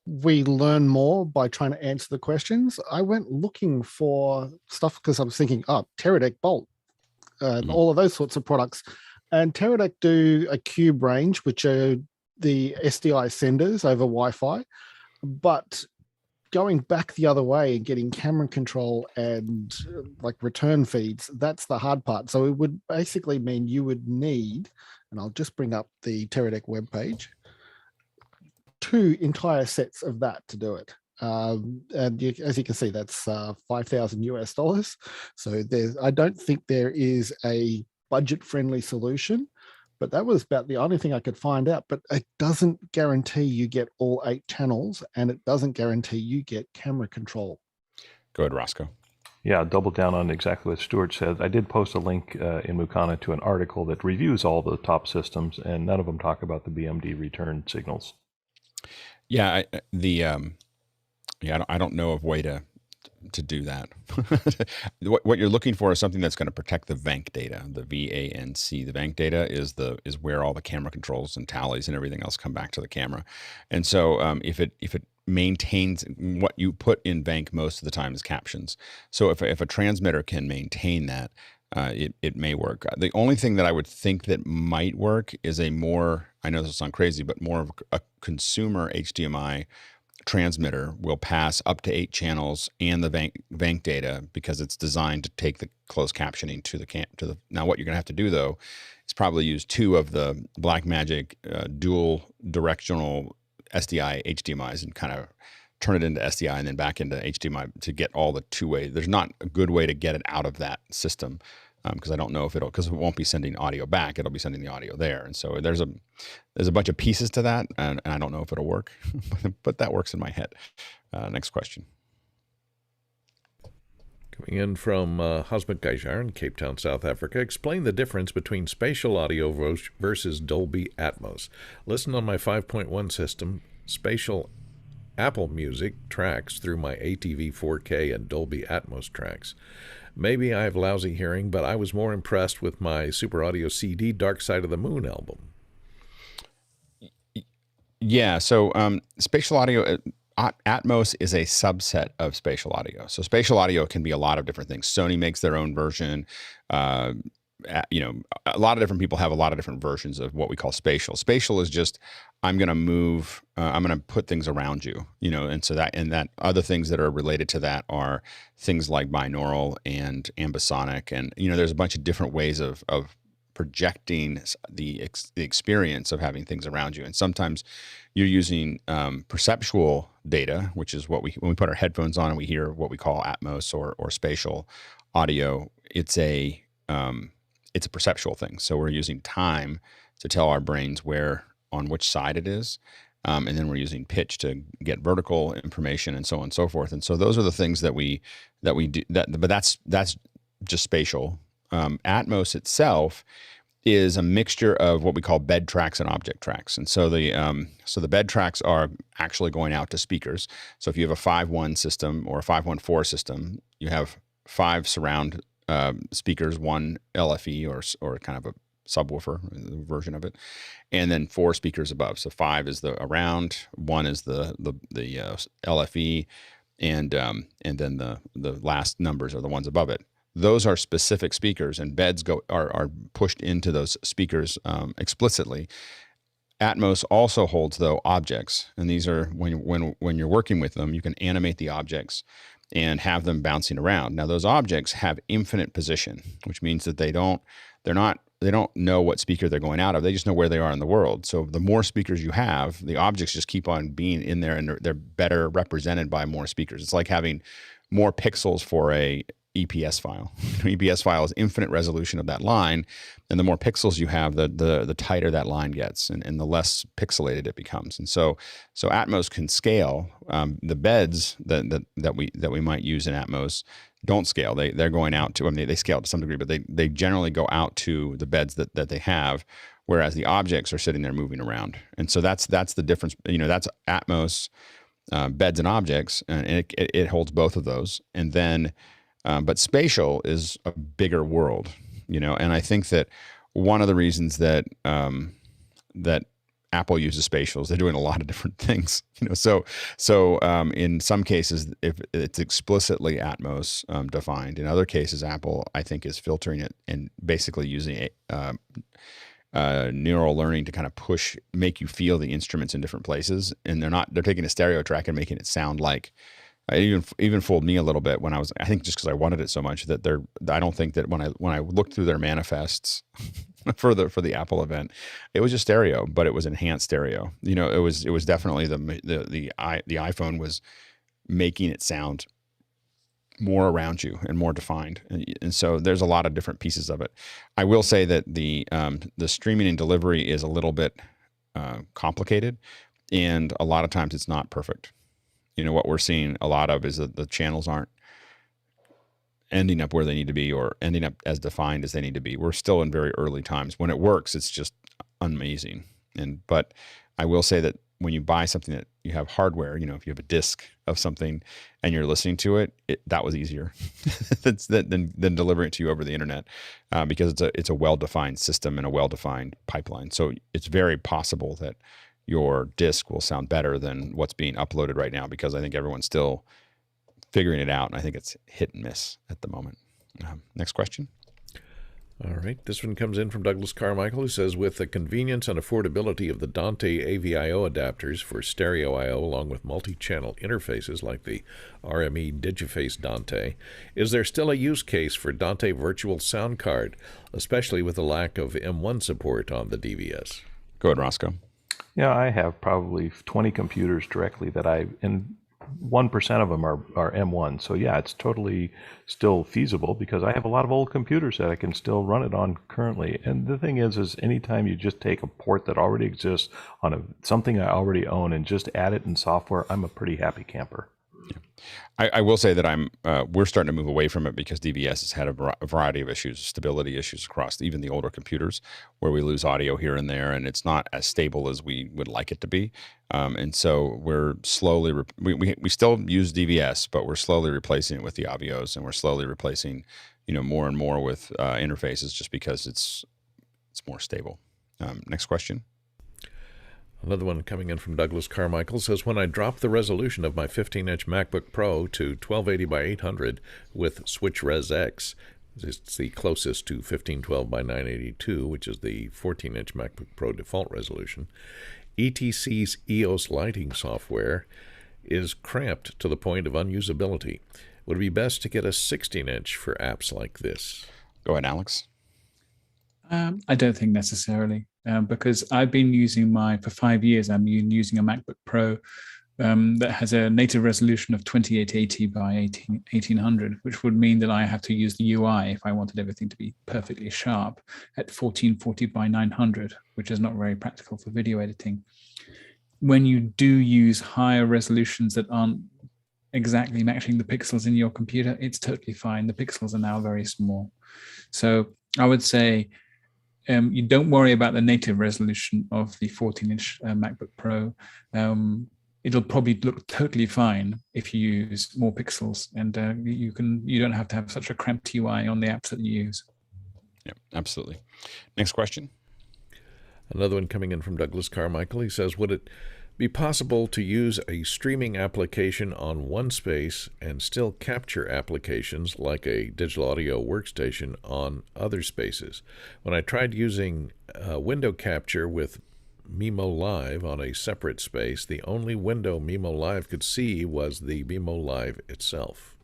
we learn more by trying to answer the questions? I went looking for stuff because I was thinking, Teradek Bolt. all of those sorts of products. And Teradek do a cube range, which are the SDI senders over Wi-Fi. But going back the other way and getting camera control and like return feeds, that's the hard part. So it would basically mean you would need, and I'll just bring up the Teradek webpage, 2 entire sets of that to do it. And as you can see, that's $5,000 US. So I don't think there is a budget-friendly solution, but that was about the only thing I could find out. But it doesn't guarantee you get all 8 channels, and it doesn't guarantee you get camera control. Go ahead, Roscoe. Yeah, double down on exactly what Stuart said. I did post a link in Mukana to an article that reviews all the top systems, and none of them talk about the BMD return signals. Yeah, I don't know of a way to do that. What you're looking for is something that's going to protect the VANC data, the VANC. The VANC data is where all the camera controls and tallies and everything else come back to the camera. And so if it maintains what you put in VANC most of the time is captions. So if a transmitter can maintain that, it may work. The only thing that I would think that might work is I know this will sound crazy, but more of a consumer HDMI transmitter will pass up to 8 channels and the VANC data, because it's designed to take the closed captioning to the. Now, what you're going to have to do though is probably use 2 of the Blackmagic dual directional SDI HDMIs and kind of turn it into SDI and then back into HDMI to get all the 2-way. There's not a good way to get it out of that system, because I don't know if because it won't be sending audio back, it'll be sending the audio there. And so there's a bunch of pieces to that, and I don't know if it'll work, but that works in my head. Next question. Coming in from Hosmet Gaijar in Cape Town, South Africa. Explain the difference between spatial audio versus Dolby Atmos. Listen on my 5.1 system. Spatial Apple Music tracks through my ATV 4K and Dolby Atmos tracks. Maybe I have lousy hearing, but I was more impressed with my Super Audio CD Dark Side of the Moon album. Yeah, so spatial audio, Atmos is a subset of spatial audio. So spatial audio can be a lot of different things. Sony makes their own version. A lot of different people have a lot of different versions of what we call spatial. Spatial is just, I'm going to move, I'm going to put things around you, and so that other things that are related to that are things like binaural and ambisonic. And, there's a bunch of different ways of projecting the experience of having things around you. And sometimes you're using perceptual data, which is when we put our headphones on and we hear what we call Atmos or spatial audio, it's a perceptual thing. So we're using time to tell our brains on which side it is. And then we're using pitch to get vertical information and so on and so forth. And so those are the things that we do but that's just spatial. Atmos itself is a mixture of what we call bed tracks and object tracks. And so the bed tracks are actually going out to speakers. So if you have a 5.1 system or a 5.14 system, you have 5 surround speakers, 1 LFE or kind of a subwoofer version of it, and then 4 speakers above. So 5 is the around, 1 is the LFE, and then the last numbers are the ones above it. Those are specific speakers, and beds are pushed into those speakers explicitly. Atmos also holds though objects, and these are when you're working with them, you can animate the objects and have them bouncing around. Now those objects have infinite position, which means that they don't know what speaker they're going out of. They just know where they are in the world. So the more speakers you have, the objects just keep on being in there, and they're better represented by more speakers. It's like having more pixels for a EPS file. EPS file is infinite resolution of that line, and the more pixels you have, the tighter that line gets, and the less pixelated it becomes. And so Atmos can scale. The beds that we might use in Atmos don't scale. They're going out to, they scale to some degree, but they generally go out to the beds that they have, whereas the objects are sitting there moving around. And so that's the difference. That's Atmos, beds and objects, and it holds both of those. And then but spatial is a bigger world, and I think that one of the reasons that Apple uses spatials, they're doing a lot of different things. So in some cases, if it's explicitly Atmos defined, in other cases, Apple I think is filtering it and basically using neural learning to kind of make you feel the instruments in different places, and they're taking a stereo track and making it sound like. It even fooled me a little bit when I think just because I wanted it so much that I don't think that when I looked through their manifests for the Apple event, it was just stereo, but it was enhanced stereo. It was definitely the iPhone was making it sound more around you and more defined, and so there's a lot of different pieces of it. I will say that the streaming and delivery is a little bit complicated, and a lot of times it's not perfect. What we're seeing a lot of is that the channels aren't ending up where they need to be or ending up as defined as they need to be. We're still in very early times. When it works, it's just amazing. But I will say that when you buy something that you have hardware, if you have a disc of something and you're listening to it, that was easier than delivering it to you over the internet, because it's a well-defined system and a well-defined pipeline. So it's very possible that your disc will sound better than what's being uploaded right now, because I think everyone's still figuring it out, and I think it's hit and miss at the moment. Next question. All right. This one comes in from Douglas Carmichael, who says, with the convenience and affordability of the Dante AVIO adapters for stereo I/O along with multi-channel interfaces like the RME Digiface Dante, is there still a use case for Dante Virtual Soundcard, especially with the lack of M1 support on the DVS? Go ahead, Roscoe. Yeah, I have probably 20 computers directly and 1% of them are M1. So yeah, it's totally still feasible because I have a lot of old computers that I can still run it on currently. And the thing is anytime you just take a port that already exists on something I already own and just add it in software, I'm a pretty happy camper. I will say that we're starting to move away from it because DVS has had a variety of issues, stability issues across even the older computers, where we lose audio here and there, and it's not as stable as we would like it to be. And so we're slowly we still use DVS, but we're slowly replacing it with the Avios, and we're slowly replacing more and more with interfaces, just because it's more stable. Next question. Another one coming in from Douglas Carmichael says, when I drop the resolution of my 15-inch MacBook Pro to 1280 by 800 with Switch Res X, it's the closest to 1512 by 982, which is the 14-inch MacBook Pro default resolution, ETC's EOS lighting software is cramped to the point of unusability. Would it be best to get a 16-inch for apps like this? Go ahead, Alex. I don't think necessarily. Because I've been using for 5 years, I'm using a MacBook Pro that has a native resolution of 2880 by 1800, which would mean that I have to use the UI if I wanted everything to be perfectly sharp at 1440 by 900, which is not very practical for video editing. When you do use higher resolutions that aren't exactly matching the pixels in your computer, it's totally fine. The pixels are now very small. So I would say, you don't worry about the native resolution of the 14-inch MacBook Pro. It'll probably look totally fine if you use more pixels, and you don't have to have such a cramped UI on the apps that you use. Yeah, absolutely. Next question. Another one coming in from Douglas Carmichael. He says, would it be possible to use a streaming application on one space and still capture applications like a digital audio workstation on other spaces? When I tried using window capture with Mimo Live on a separate space, the only window Mimo Live could see was the Mimo Live itself.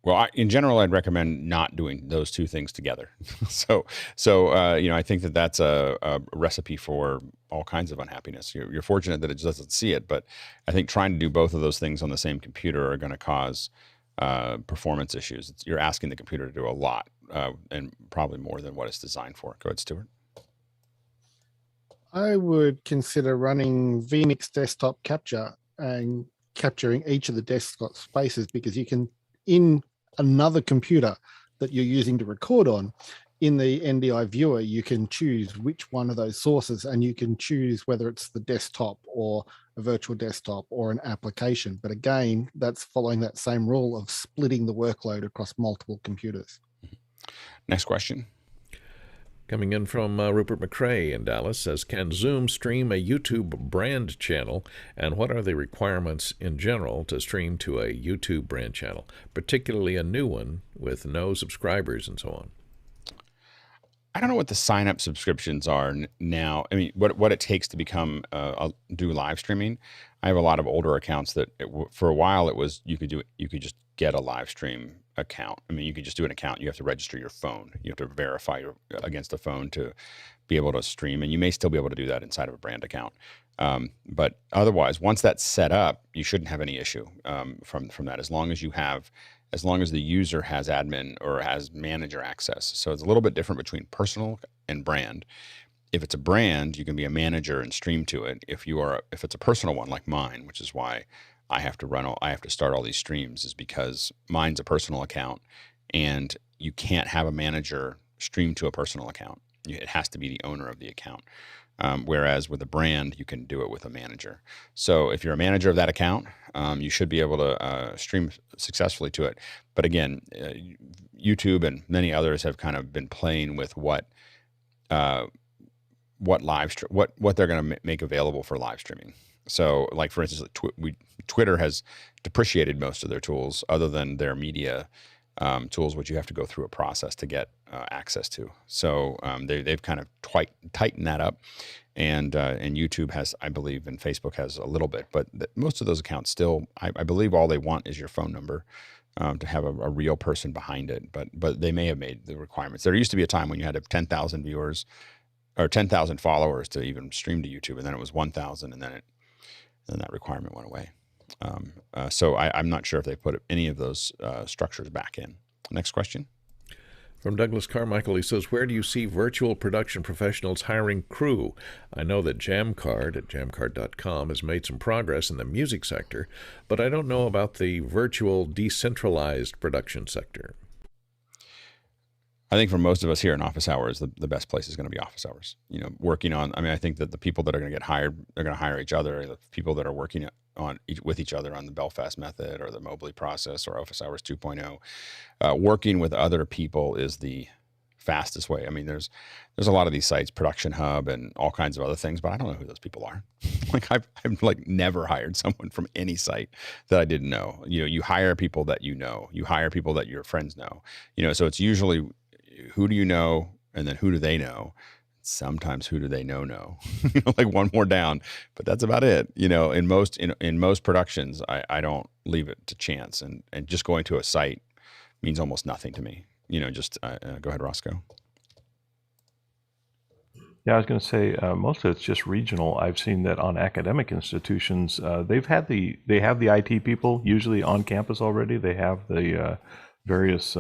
Well, in general, I'd recommend not doing those two things together. So I think that's a recipe for all kinds of unhappiness. You're fortunate that it doesn't see it, but I think trying to do both of those things on the same computer are going to cause performance issues. You're asking the computer to do a lot, and probably more than what it's designed for. Go ahead, Stuart. I would consider running vMix desktop capture and capturing each of the desktop spaces, because you can, in another computer that you're using to record on, in the NDI viewer, you can choose which one of those sources, and you can choose whether it's the desktop or a virtual desktop or an application. But again, that's following that same rule of splitting the workload across multiple computers. Next question. Coming in from Rupert McCrae in Dallas says, can Zoom stream a YouTube brand channel, and what are the requirements in general to stream to a YouTube brand channel, particularly a new one with no subscribers and so on? I don't know what the sign-up subscriptions are now. I mean, what it takes to become do live streaming. I have a lot of older accounts that for a while it was you could just get a live stream account. I mean, you could just do an account. You have to register your phone. You have to verify against a phone to be able to stream, and you may still be able to do that inside of a brand account. But otherwise, once that's set up, you shouldn't have any issue from that, as long as the user has admin or has manager access. So it's a little bit different between personal and brand. If it's a brand, you can be a manager and stream to it. If it's a personal one like mine, which is why I have to start all these streams, is because mine's a personal account, and you can't have a manager stream to a personal account. It has to be the owner of the account. Whereas with a brand, you can do it with a manager. So if you're a manager of that account, you should be able to stream successfully to it. But again, YouTube and many others have kind of been playing with what they're going to make available for live streaming. So, like for instance, Twitter has depreciated most of their tools, other than their media tools, which you have to go through a process to get access to. So they've kind of tightened that up, and YouTube has, I believe, and Facebook has a little bit, but most of those accounts still, I believe, all they want is your phone number to have a real person behind it. But they may have made the requirements. There used to be a time when you had to have 10,000 viewers or 10,000 followers to even stream to YouTube, and then it was 1,000, and then that requirement went away. So I'm not sure if they put any of those structures back in. Next question. From Douglas Carmichael, he says, where do you see virtual production professionals hiring crew? I know that Jamcard at jamcard.com has made some progress in the music sector, but I don't know about the virtual decentralized production sector. I think for most of us here in office hours, the best place is going to be office hours. Working on, I think that the people that are going to get hired, they're going to hire each other. The people that are working with each other on the Belfast method or the Mobley process or office hours 2.0, working with other people is the fastest way. I mean, there's a lot of these sites, Production Hub and all kinds of other things, but I don't know who those people are. I've never hired someone from any site that I didn't know. You hire people that you know. You hire people that your friends know. So it's usually, who do you know, and then who do they know? Sometimes who do they know? Like one more down, but that's about it. In most productions, I don't leave it to chance, and just going to a site means almost nothing to me. Go ahead, Roscoe. Yeah, I was going to say most of it's just regional. I've seen that on academic institutions, they have the IT people usually on campus already. They have the various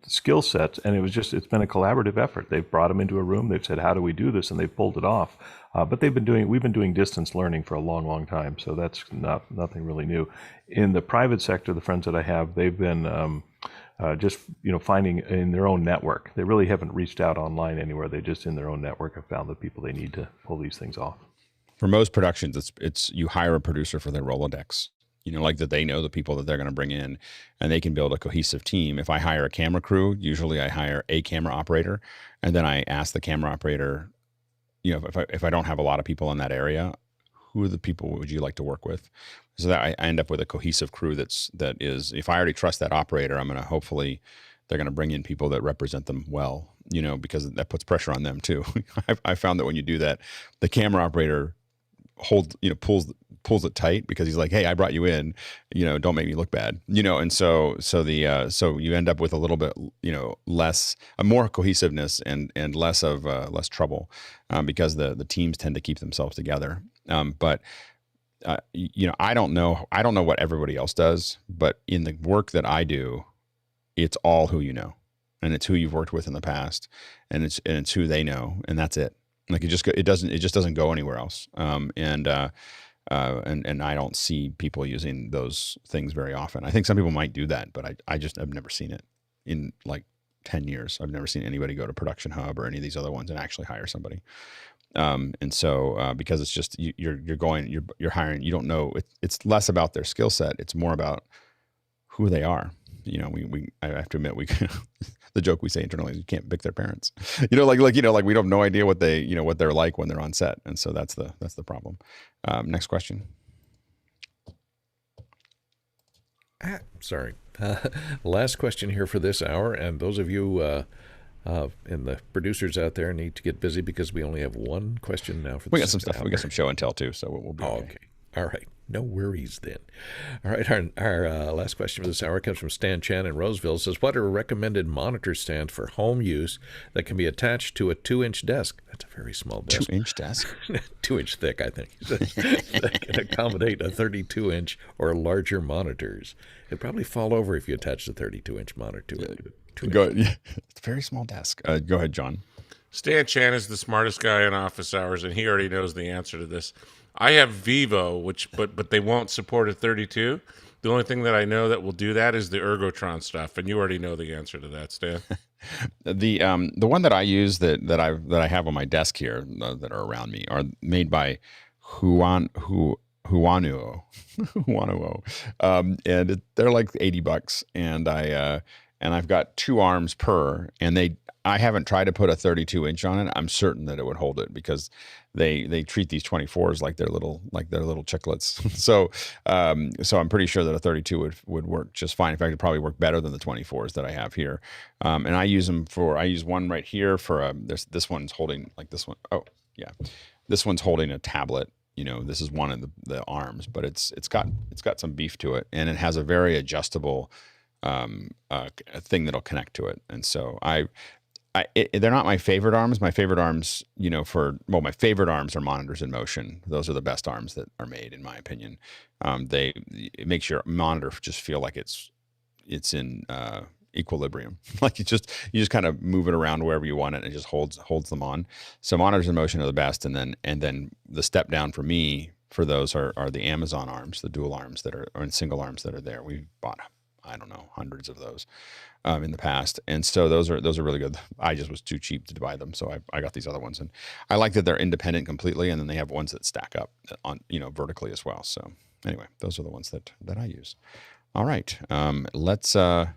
skill sets, and it's been a collaborative effort. They've brought them into a room, they've said, how do we do this, and they've pulled it off. But we've been doing distance learning for a long time, so that's nothing really new. In the private sector, the friends that I have, they've been just finding in their own network. They really haven't reached out online anywhere. They just in their own network have found the people they need to pull these things off. For most productions, it's you hire a producer for their Rolodex. Like that they know the people that they're going to bring in, and they can build a cohesive team. If I hire a camera crew, usually I hire a camera operator, and then I ask the camera operator, if I don't have a lot of people in that area, who are the people would you like to work with? So that I end up with a cohesive crew that is, if I already trust that operator, I'm going to hopefully they're going to bring in people that represent them well, because that puts pressure on them too. I found that when you do that, the camera operator pulls it tight, because he's like, hey, I brought you in, don't make me look bad, and so you end up with a little bit, more cohesiveness and less trouble, because the teams tend to keep themselves together. But I don't know what everybody else does, but in the work that I do, it's all who you know, and it's who you've worked with in the past, and it's who they know, and that's it. Like it just doesn't go anywhere else. And I don't see people using those things very often. I think some people might do that, but I've never seen it in like 10 years. I've never seen anybody go to Production Hub or any of these other ones and actually hire somebody. And so because it's just you're hiring, you don't know. It's less about their skill set. It's more about who they are. I have to admit, the joke we say internally is you can't pick their parents. Like we have no idea what they're like when they're on set, and so that's the problem. Next question. Sorry. Last question here for this hour, and those of you and the producers out there need to get busy because we only have one question now for this. We got some stuff. We got some show and tell too, so we'll be okay. All right. No worries then. All right. Our last question for this hour comes from Stan Chan in Roseville. It says, what are recommended monitor stands for home use that can be attached to a 2-inch desk? That's a very small desk. 2-inch desk? 2-inch thick, I think. That can accommodate a 32-inch or larger monitors. It'd probably fall over if you attached a 32-inch monitor to it. It's a very small desk. Go ahead, John. Stan Chan is the smartest guy in office hours, and he already knows the answer to this. I have Vivo, but they won't support a 32. The only thing that I know that will do that is the Ergotron stuff, and you already know the answer to that, Stan. The one that I use that I have on my desk here that are around me are made by Huanuo, and they're like $80, and I've got 2 arms per, and I haven't tried to put a 32-inch on it. I'm certain that it would hold it because they treat these 24s like they're little chiclets. So I'm pretty sure that a 32 would work just fine. In fact, it'd probably work better than the 24s that I have here. And I use one right here for this one's holding like this one. Oh yeah, this one's holding a tablet. This is one of the arms, but it's got some beef to it, and it has a very adjustable thing that'll connect to it. And so they're not my favorite arms. My favorite arms, my favorite arms are monitors in motion. Those are the best arms that are made, in my opinion. It makes your monitor just feel like it's in equilibrium. Like you just kind of move it around wherever you want it, and it just holds them on. So monitors in motion are the best. And then the step down for me for those are the Amazon arms, the dual arms or single arms that are there. We've bought, I don't know, hundreds of those in the past, and so those are really good. I just was too cheap to buy them, so I got these other ones, and I like that they're independent completely, and then they have ones that stack up on vertically as well. So anyway, those are the ones that I use. All right, let's had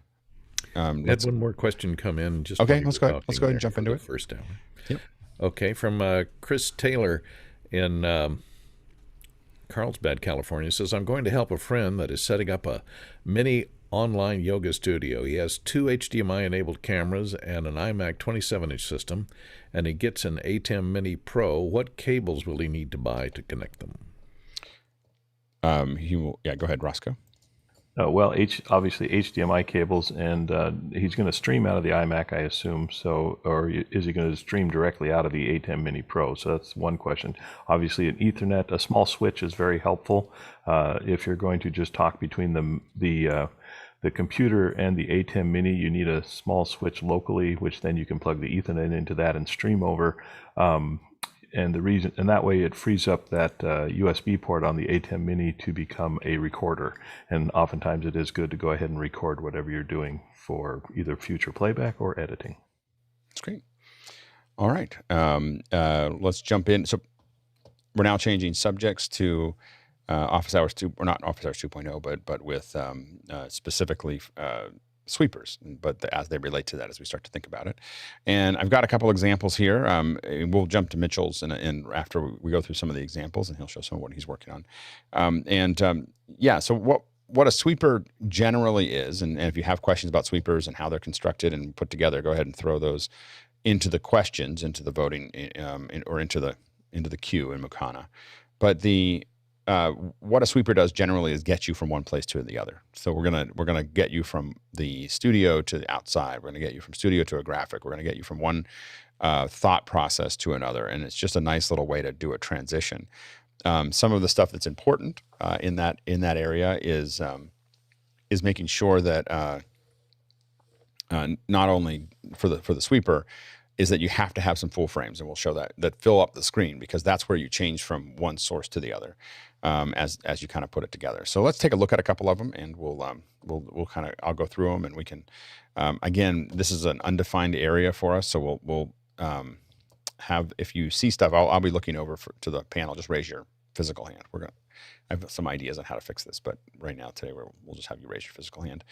one more question come in. Okay, let's go ahead and jump into it. First hour. Yep. Okay, from Chris Taylor in Carlsbad, California, says, I'm going to help a friend that is setting up a mini online yoga studio. He has 2 HDMI-enabled cameras and an iMac 27-inch system, and he gets an ATEM Mini Pro. What cables will he need to buy to connect them? He will. Yeah, go ahead, Roscoe. Well, obviously HDMI cables, and he's going to stream out of the iMac, I assume. So, or is he going to stream directly out of the ATEM Mini Pro? So that's one question. Obviously, an Ethernet, a small switch is very helpful. If you're going to just talk between the computer and the ATEM Mini, you need a small switch locally, which then you can plug the Ethernet into that and stream over. And that way it frees up that USB port on the ATEM Mini to become a recorder. And oftentimes it is good to go ahead and record whatever you're doing for either future playback or editing. That's great. All right. Let's jump in. So we're now changing subjects to Office Hours 2, or not Office Hours 2.0, but with specifically sweepers, but as they relate to that as we start to think about it. And I've got a couple examples here. We'll jump to Mitchell's and after we go through some of the examples, and he'll show some of what he's working on. So what a sweeper generally is, and if you have questions about sweepers and how they're constructed and put together, go ahead and throw those into the questions, into the voting, or into the queue in Mukana. But what a sweeper does generally is get you from one place to the other. So we're gonna get you from the studio to the outside. We're gonna get you from studio to a graphic. We're gonna get you from one thought process to another, and it's just a nice little way to do a transition. Some of the stuff that's important in that area is making sure that not only for the sweeper is that you have to have some full frames, and we'll show that fill up the screen, because that's where you change from one source to the other as you kind of put it together. So let's take a look at a couple of them, and I'll go through them, and we can again, this is an undefined area for us, so we'll have, if you see stuff, I'll be looking over to the panel. Just raise your physical hand. I have some ideas on how to fix this, but right now today we'll just have you raise your physical hand.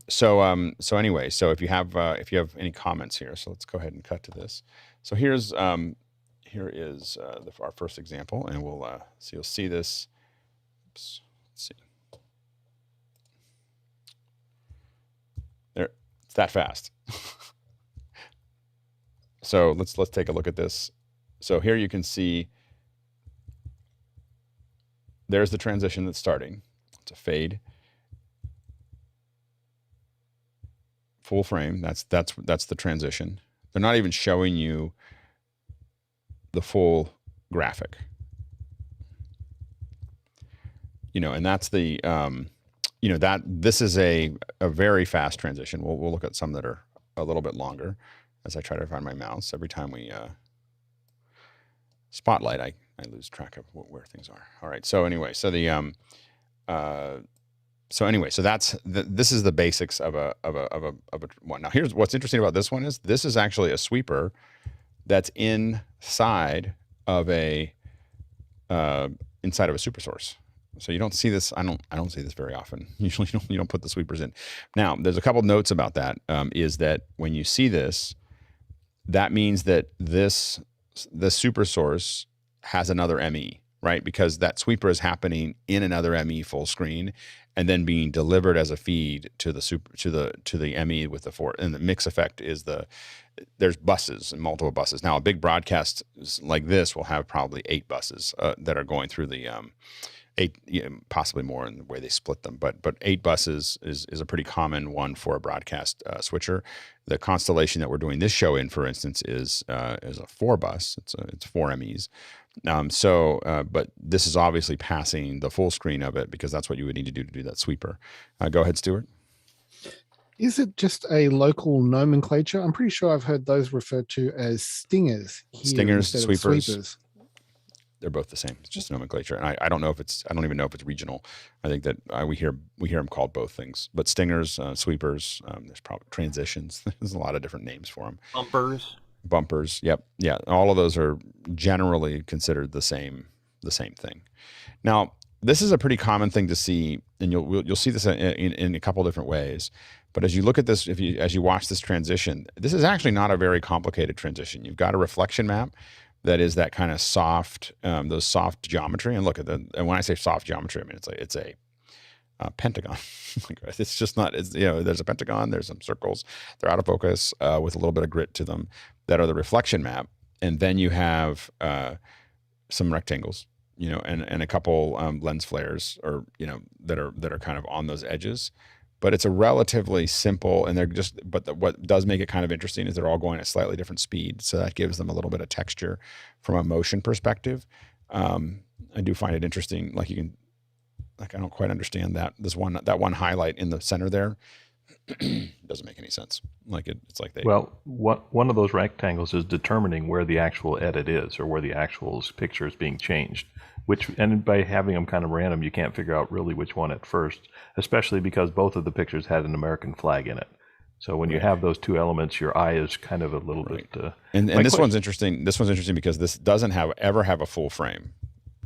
So anyway, so if you have any comments here, so let's go ahead and cut to this. So here is our first example, and we'll so you'll see this. Oops, let's see. There, it's that fast. So let's take a look at this. So here you can see there's the transition that's starting. It's a fade. Full frame. That's the transition. They're not even showing you the full graphic. And that's the that this is a very fast transition. We'll look at some that are a little bit longer as I try to find my mouse. Every time we spotlight, I lose track of where things are. All right. So anyway, so this is the basics of a one. Now here's what's interesting about this one is this is actually a sweeper that's inside of a super source. So you don't see this. I don't see this very often. Usually you don't put the sweepers in. Now there's a couple notes about that. Is that when you see this, that means that the super source has another ME, right? Because that sweeper is happening in another ME full screen, and then being delivered as a feed to the ME with the four. And the MixEffect is there's buses and multiple buses. Now a big broadcast like this will have probably 8 buses that are going through the 8, possibly more in the way they split them, but 8 buses is a pretty common one for a broadcast switcher. The constellation that we're doing this show in, for instance, is a 4 bus. It's 4 MEs. But this is obviously passing the full screen of it because that's what you would need to do that sweeper. Go ahead, Stuart. Is it just a local nomenclature? I'm pretty sure I've heard those referred to as stingers. Stingers, sweepers. They're both the same. It's just nomenclature, and I don't know if I don't even know if it's regional. I think that we hear them called both things. But stingers, sweepers, there's probably transitions. There's a lot of different names for them. Bumpers. Yep. Yeah. All of those are generally considered the same thing. Now, this is a pretty common thing to see, and you'll see this in a couple different ways. But as you look at this, as you watch this transition, this is actually not a very complicated transition. You've got a reflection map that is that kind of soft, those soft geometry. And look at and when I say soft geometry, I mean it's a pentagon. It's just not. There's a pentagon. There's some circles. They're out of focus with a little bit of grit to them. That are the reflection map, and then you have some rectangles, and a couple lens flares, or that are kind of on those edges. But it's a relatively simple, and they're just. But what does make it kind of interesting is they're all going at slightly different speed, so that gives them a little bit of texture from a motion perspective. I do find it interesting. Like I don't quite understand that that one highlight in the center there doesn't make any sense. It's like one of those rectangles is determining where the actual edit is, or where the actual picture is being changed. And by having them kind of random, you can't figure out really which one at first, especially because both of the pictures had an American flag in it. So when you have those two elements, your eye is kind of a little bit. And this one's interesting. This one's interesting because this doesn't ever have a full frame.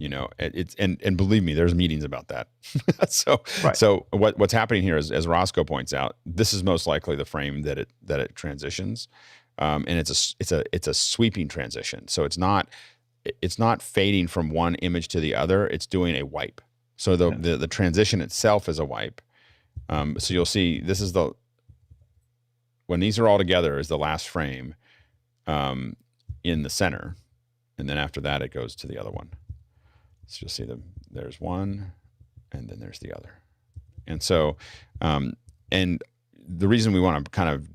And believe me, there's meetings about that. So what's happening here is, as Roscoe points out, this is most likely the frame that it transitions, and it's a sweeping transition. So it's not fading from one image to the other. It's doing a wipe. So the transition itself is a wipe. So you'll see this is when these are all together is the last frame in the center, and then after that it goes to the other one. So you'll see there's one, and then there's the other. And so, and the reason we want to kind of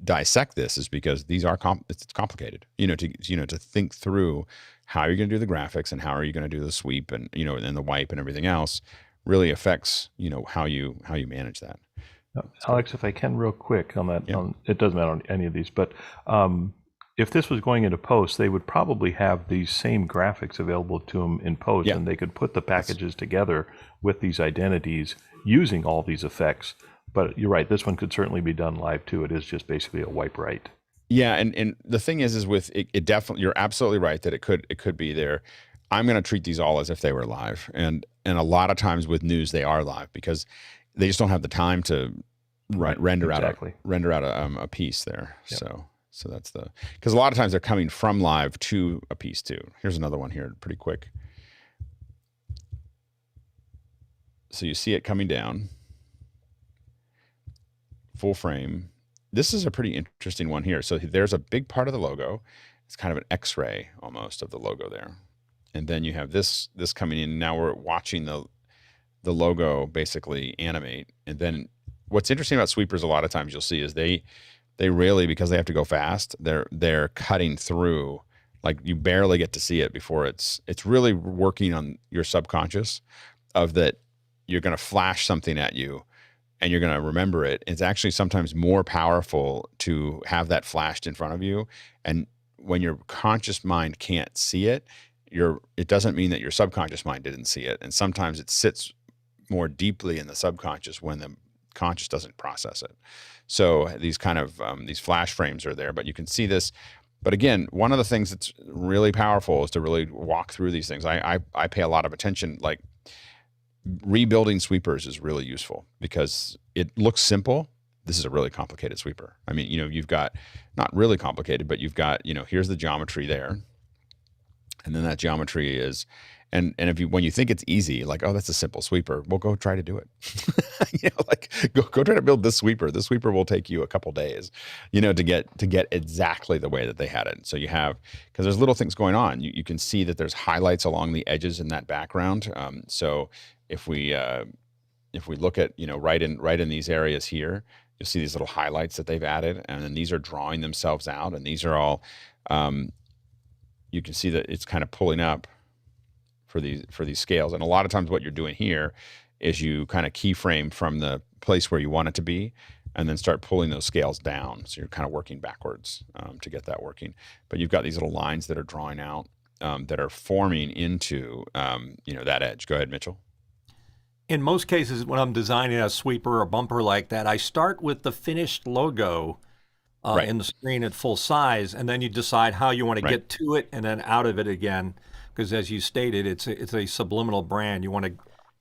dissect this is because these are it's complicated, to think through how you're going to do the graphics and how are you going to do the sweep and, and the wipe and everything else really affects, how you manage that. Alex, if I can real quick on that, it doesn't matter on any of these, but if this was going into post, they would probably have these same graphics available to them in post, and they could put the packages together with these identities using all these effects. But you're right, this one could certainly be done live too. It is just basically a wipe right. Yeah, and the thing is with it definitely, you're absolutely right that it could be there. I'm going to treat these all as if they were live, and a lot of times with news, they are live because they just don't have the time to render out a piece there. Yep. So that's because a lot of times they're coming from live to a piece too. Here's another one here, pretty quick. So you see it coming down, full frame. This is a pretty interesting one here. So there's a big part of the logo. It's kind of an X-ray almost of the logo there. And then you have this coming in. Now we're watching the logo basically animate. And then what's interesting about sweepers a lot of times you'll see is they really, because they have to go fast, they're cutting through. Like you barely get to see it before it's really working on your subconscious of that you're going to flash something at you and you're going to remember it. It's actually sometimes more powerful to have that flashed in front of you. And when your conscious mind can't see it, it doesn't mean that your subconscious mind didn't see it. And sometimes it sits more deeply in the subconscious when the conscious doesn't process it. So these kind of these flash frames are there, but you can see this. But again, one of the things that's really powerful is to really walk through these things. I pay a lot of attention. Like rebuilding sweepers is really useful because it looks simple. This is a really complicated sweeper. I mean, you've got not really complicated, but you've got, here's the geometry there. And then that geometry is, and when you think it's easy, like, oh, that's a simple sweeper, well, go try to do it. Go try to build this sweeper. This sweeper will take you a couple days, to get exactly the way that they had it. So you have, because there's little things going on. You can see that there's highlights along the edges in that background. So if we look at, right in these areas here, you'll see these little highlights that they've added, and then these are drawing themselves out, and these are all, you can see that it's kind of pulling up for these scales. And a lot of times what you're doing here is you kind of keyframe from the place where you want it to be and then start pulling those scales down. So you're kind of working backwards to get that working. But you've got these little lines that are drawing out that are forming into, that edge. Go ahead, Mitchell. In most cases, when I'm designing a sweeper or bumper like that, I start with the finished logo in the screen at full size, and then you decide how you want to get to it and then out of it again. Because as you stated, it's a subliminal brand. You want to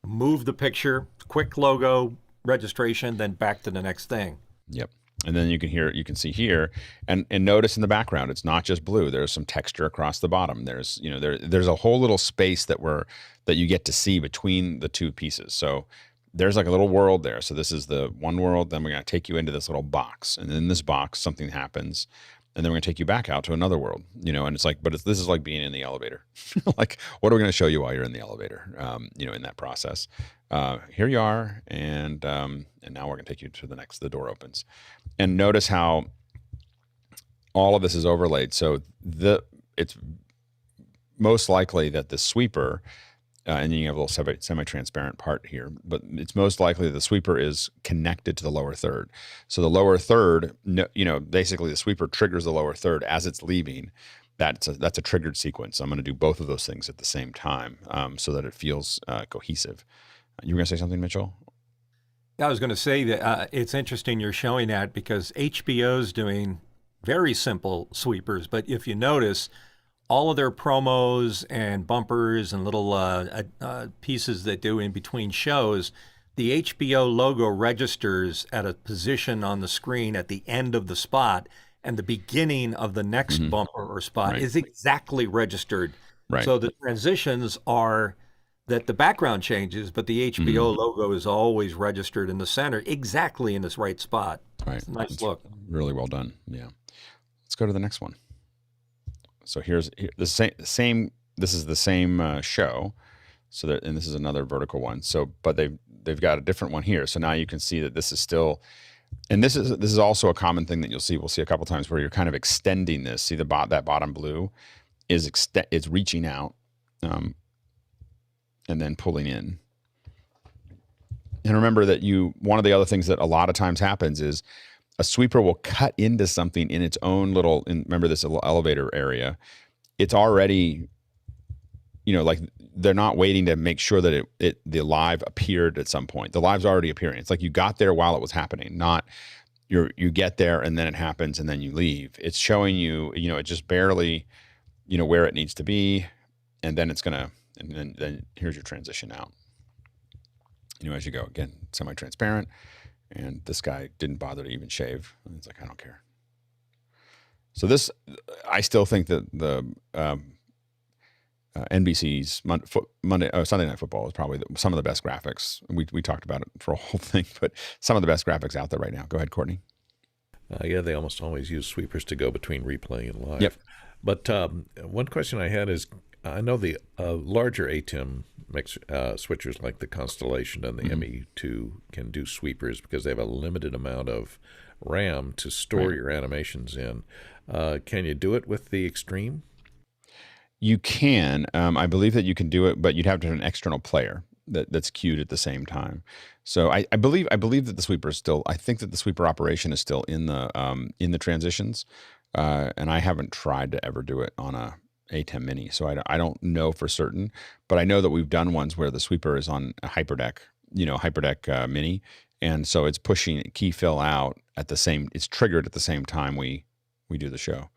move the picture, quick logo, registration, then back to the next thing. Yep. And then you can see here, and notice in the background, it's not just blue. There's some texture across the bottom. There's there's a whole little space that you get to see between the two pieces. So there's like a little world there. So this is the one world. Then we're going to take you into this little box, and in this box something happens. And then we're going to take you back out to another world, and it's like, this is like being in the elevator. Like, what are we going to show you while you're in the elevator, in that process? Here you are, and now we're going to take you to the door opens. And notice how all of this is overlaid. So it's most likely that the sweeper, and then you have a little semi-transparent part here, but it's most likely that the sweeper is connected to the lower third. So the lower third, basically the sweeper triggers the lower third as it's leaving. That's a triggered sequence. I'm going to do both of those things at the same time so that it feels cohesive. You were going to say something, Mitchell? I was going to say that it's interesting you're showing that because HBO's doing very simple sweepers, but if you notice, all of their promos and bumpers and little pieces they do in between shows, the HBO logo registers at a position on the screen at the end of the spot, and the beginning of the next bumper or spot is exactly registered. Right. So the transitions are that the background changes, but the HBO logo is always registered in the center, exactly in this right spot. Right. It's a nice look. Really well done. Yeah. Let's go to the next one. So here's the same. This is the same show. So and this is another vertical one. So, but they've got a different one here. So now you can see that this is still, and this is also a common thing that you'll see. We'll see a couple times where you're kind of extending this. See that bottom blue is it's reaching out, and then pulling in. And remember that one of the other things that a lot of times happens is a sweeper will cut into something in its own little, remember this little elevator area. It's already, like they're not waiting to make sure that the live appeared at some point. The live's already appearing. It's like you got there while it was happening, not you get there and then it happens and then you leave. It's showing you, it just barely, where it needs to be. And then it's going to, and then here's your transition out. as you go. Again, semi-transparent, and this guy didn't bother to even shave. And it's like, I don't care. So this, I still think that the NBC's Sunday Night Football is probably some of the best graphics. We talked about it for a whole thing, but some of the best graphics out there right now. Go ahead, Courtney. Yeah, they almost always use sweepers to go between replay and live. Yep. But one question I had is, I know the larger ATEM switchers like the Constellation and the ME2 can do sweepers because they have a limited amount of RAM to store your animations in. Can you do it with the Extreme? You can. I believe that you can do it, but you'd have to have an external player that's queued at the same time. So I believe that the sweeper is still. I think that the sweeper operation is still in the transitions, and I haven't tried to ever do it on a ATEM Mini, so I don't know for certain. But I know that we've done ones where the sweeper is on a HyperDeck, HyperDeck Mini, and so it's pushing key fill out at the same. It's triggered at the same time we do the show.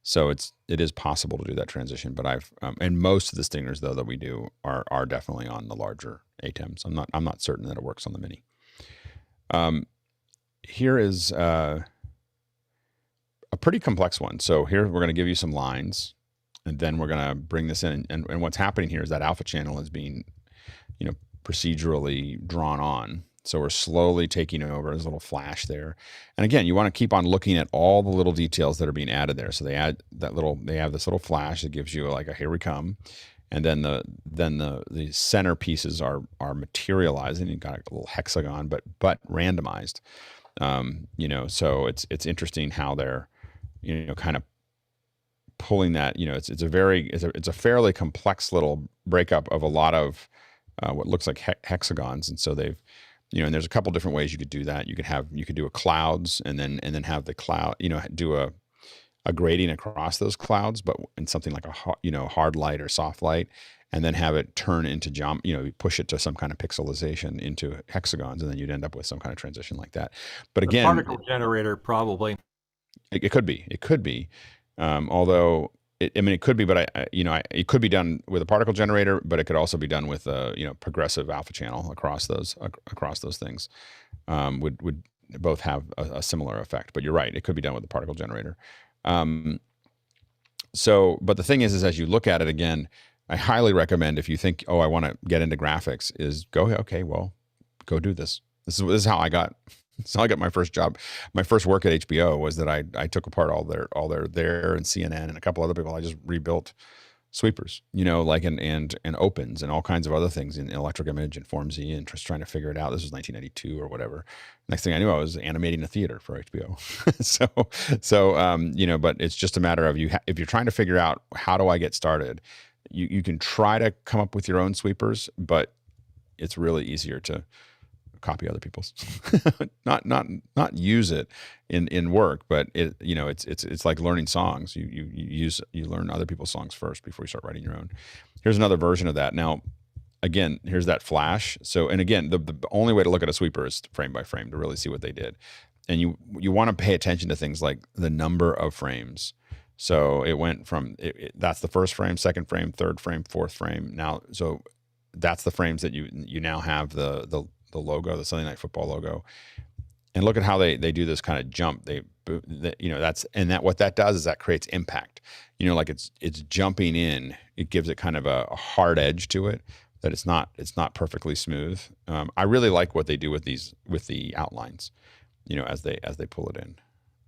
So it is possible to do that transition, but and most of the stingers though that we do are definitely on the larger ATEMs. I'm not certain that it works on the Mini. Here is a pretty complex one. So here we're going to give you some lines, and then we're going to bring this in. And what's happening here is that alpha channel is being, procedurally drawn on. So we're slowly taking over. There's a little flash there. And again, you want to keep on looking at all the little details that are being added there. So they have this little flash that gives you like a here we come. And then the center pieces are materializing. You've got a little hexagon, but randomized. So it's interesting how they're, kind of pulling that, it's a fairly complex little breakup of a lot of what looks like hexagons. And so they've, and there's a couple different ways you could do that. You could do a clouds and then have the cloud, do a grading across those clouds, but in something like a hard light or soft light, and then have it turn into push it to some kind of pixelization into hexagons, and then you'd end up with some kind of transition like that. But again, the particle generator probably. It could be, although. It could be, but it could be done with a particle generator, but it could also be done with a progressive alpha channel across those things. Would both have a similar effect. But you're right, it could be done with a particle generator. But the thing is as you look at it again, I highly recommend, if you think, I want to get into graphics, is go do this. This is how I got. So I got my first job. My first work at HBO was that I took apart all their and CNN and a couple other people. I just rebuilt sweepers, and opens and all kinds of other things in Electric Image and Form Z, and just trying to figure it out. This was 1992 or whatever. Next thing I knew, I was animating a theater for HBO. But it's just a matter of if you're trying to figure out how do I get started, you can try to come up with your own sweepers, but it's really easier to copy other people's, not use it in work, but it's like learning songs. You learn other people's songs first before you start writing your own. Here's another version of that. Now, again, here's that flash. So, and again, the only way to look at a sweeper is frame by frame to really see what they did. And you want to pay attention to things like the number of frames. So it went from that's the first frame, second frame, third frame, fourth frame. Now, so that's the frames that you now have the logo, the Sunday Night Football logo, and look at how they do this kind of jump. What that does is that creates impact. Like it's jumping in. It gives it kind of a hard edge to it that it's not perfectly smooth. I really like what they do with the outlines, as they pull it in.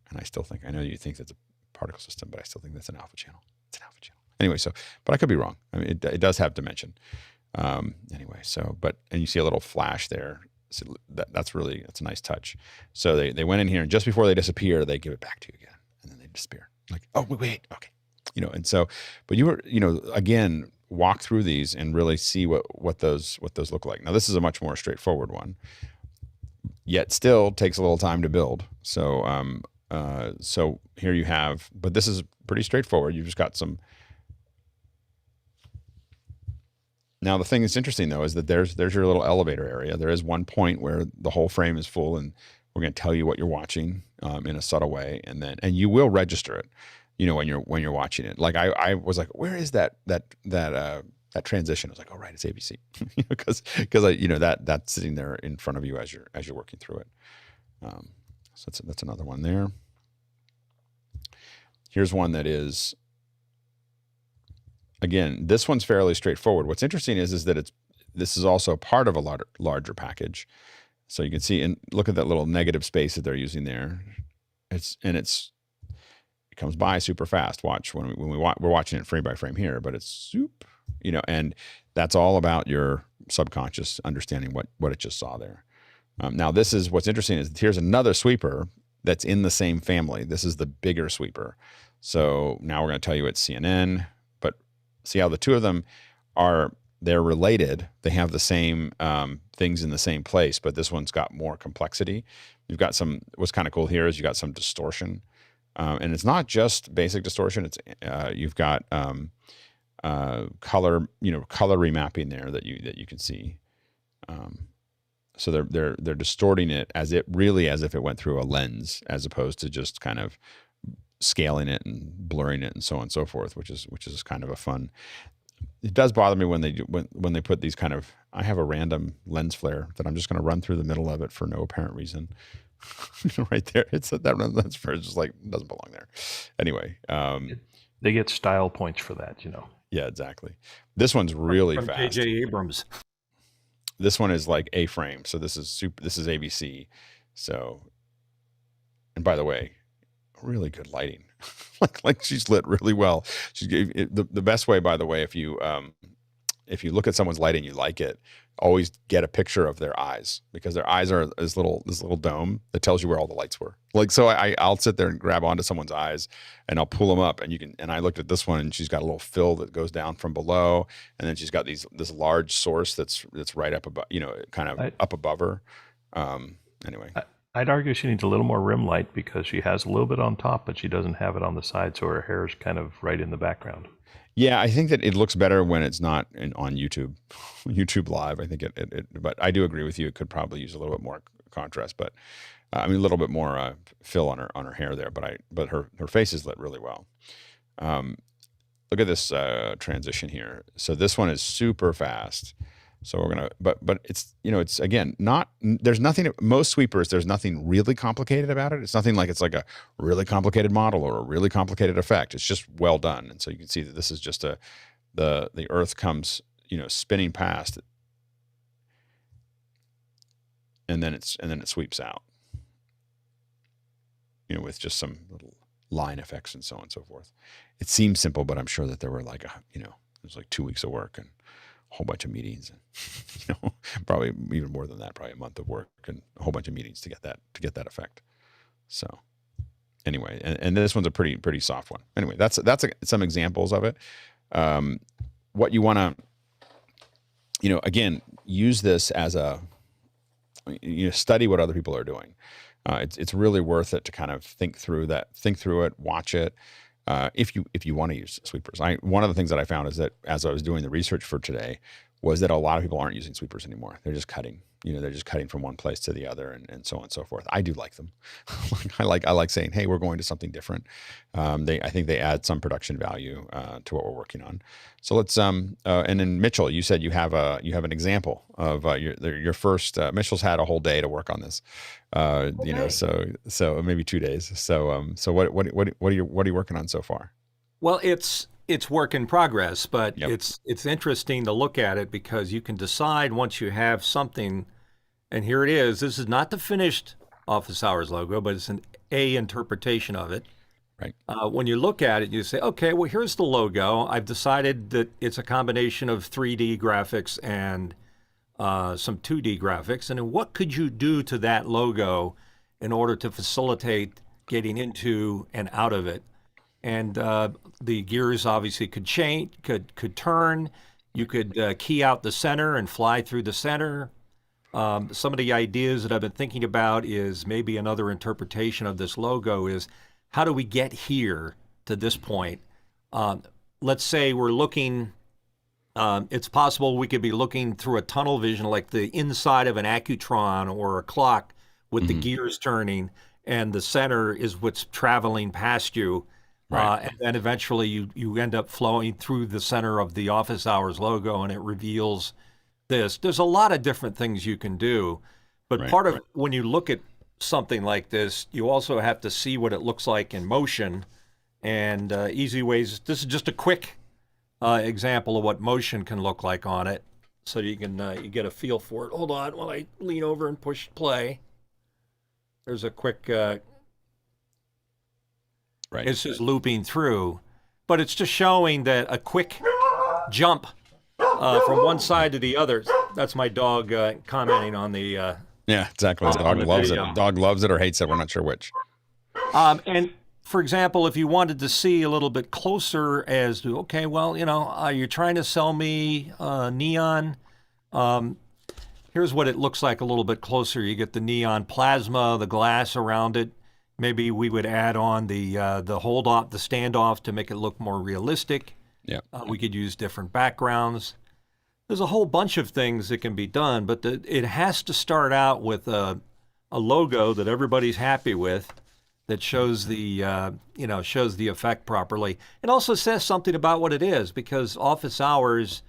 And I still think, I know you think that's a particle system, but I still think that's an alpha channel. It's an alpha channel. Anyway, but I could be wrong. I mean, it does have dimension. And you see a little flash there. So that's a nice touch. So they went in here, and just before they disappear, they give it back to you again, and then they disappear. Like, oh, wait, okay. And so, but you were, again, walk through these and really see what those look like. Now, this is a much more straightforward one, yet still takes a little time to build. So, so here you have, but this is pretty straightforward. You've just got some. Now, the thing that's interesting, though, is that there's your little elevator area. There is one point where the whole frame is full, and we're going to tell you what you're watching in a subtle way, and you will register it, when you're watching it. Like I was like, where is that that transition. I was like, oh right, it's ABC, because that's sitting there in front of you as you're working through it. So that's another one there. Here's one that is, again, this one's fairly straightforward. What's interesting is that this is also part of a larger package. So you can see, and look at that little negative space that they're using there. It comes by super fast. Watch we're watching it frame by frame here, but it's and that's all about your subconscious understanding what it just saw there. Now this is what's interesting is here's another sweeper that's in the same family. This is the bigger sweeper. So now we're going to tell you it's CNN, but see how the two of them they're related. They have the same things in the same place, but this one's got more complexity. You've got what's kind of cool here is you got some distortion. And it's not just basic distortion. It's you've got color remapping there that you can see. So they're distorting it as if it went through a lens, as opposed to just kind of scaling it and blurring it and so on and so forth, which is kind of a fun. It does bother me when they put these kind of. I have a random lens flare that I'm just going to run through the middle of it for no apparent reason. Right there, it's that lens flare is just like doesn't belong there. Anyway, they get style points for that, Yeah, exactly. This one's really from fast. J.J. Abrams. This one is like A-frame, so this is ABC. So, and by the way, really good lighting. like she's lit really well. She gave it, the best way, by the way, if you look at someone's lighting, you like it, always get a picture of their eyes, because their eyes are this little dome that tells you where all the lights were. Like, so I'll sit there and grab onto someone's eyes and I'll pull them up, and I looked at this one and she's got a little fill that goes down from below, and then she's got this large source that's right up above, kind of up above her. Anyway. I'd argue she needs a little more rim light, because she has a little bit on top, but she doesn't have it on the side, so her hair is kind of right in the background. Yeah, I think that it looks better when it's not on YouTube Live. I think but I do agree with you. It could probably use a little bit more contrast, but a little bit more fill on her hair there. But her face is lit really well. Look at this transition here. So this one is super fast. So we're gonna, but it's it's again not. There's nothing. Most sweepers, there's nothing really complicated about it. It's nothing like it's like a really complicated model or a really complicated effect. It's just well done. And so you can see that this is just the Earth comes spinning past, and then it sweeps out. With just some little line effects and so on and so forth. It seems simple, but I'm sure that there were like there's like 2 weeks of work and a whole bunch of meetings, and probably even more than that, probably a month of work and a whole bunch of meetings to get that effect. So anyway, and this one's a pretty soft one. Anyway, that's some examples of it. What you want to, again, use this as study what other people are doing. It's really worth it to kind of think through it, watch it. If you want to use sweepers. One of the things that I found is that as I was doing the research for today was that a lot of people aren't using sweepers anymore. They're just cutting. They're just cutting from one place to the other, and so on and so forth. I do like them. I like saying, hey, we're going to something different. I think they add some production value to what we're working on. So let's and then Mitchell, you said you have an example of your first. Mitchell's had a whole day to work on this. So maybe 2 days. So what are you working on so far? Well, it's work in progress, but Yep. it's interesting to look at it, because you can decide once you have something, and here it is. This is not the finished office hours logo, but it's an interpretation of it. Right. When you look at it, you say, okay, well, here's the logo. I've decided that it's a combination of 3D graphics and some 2D graphics. And then what could you do to that logo in order to facilitate getting into and out of it? And the gears obviously could change, could turn. You could key out the center and fly through the center. Some of the ideas that I've been thinking about is maybe another interpretation of this logo is, how do we get here to this point? Let's say we're looking, it's possible we could be looking through a tunnel vision, like the inside of an Accutron or a clock with the gears turning, and the center is what's traveling past you. And then eventually you end up flowing through the center of the office hours logo and it reveals this. There's a lot of different things you can do, but part of when you look at something like this, you also have to see what it looks like in motion, and easy ways. This is just a quick example of what motion can look like on it, so you can you get a feel for it. Hold on while I lean over and push play. There's a quick it's just looping through, but it's just showing that a quick jump from one side to the other. That's my dog commenting on the yeah, exactly. His dog loves it. Dog loves it or hates it. We're not sure which. And for example, if you wanted to see a little bit closer as to, okay, well, you're trying to sell me neon. Here's what it looks like a little bit closer. You get the neon plasma, the glass around it. Maybe we would add on the hold off, the standoff to make it look more realistic. Yeah. We could use different backgrounds. There's a whole bunch of things that can be done, but it has to start out with a logo that everybody's happy with, that shows the shows the effect properly. It also says something about what it is, because office hours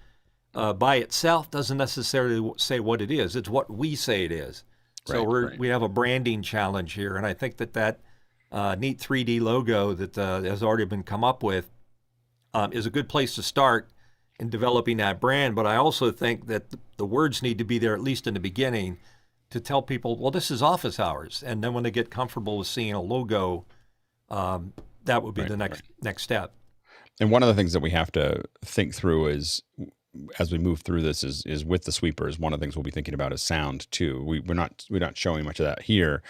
by itself doesn't necessarily say what it is. It's what we say it is. So we have a branding challenge here, and I think that neat 3D logo that has already been come up with is a good place to start in developing that brand. But I also think that the words need to be there, at least in the beginning, to tell people, well, this is office hours. And then when they get comfortable with seeing a logo, that would be the next step. And one of the things that we have to think through is, as we move through this, is with the sweepers, one of the things we'll be thinking about is sound too. We're not showing much of that here,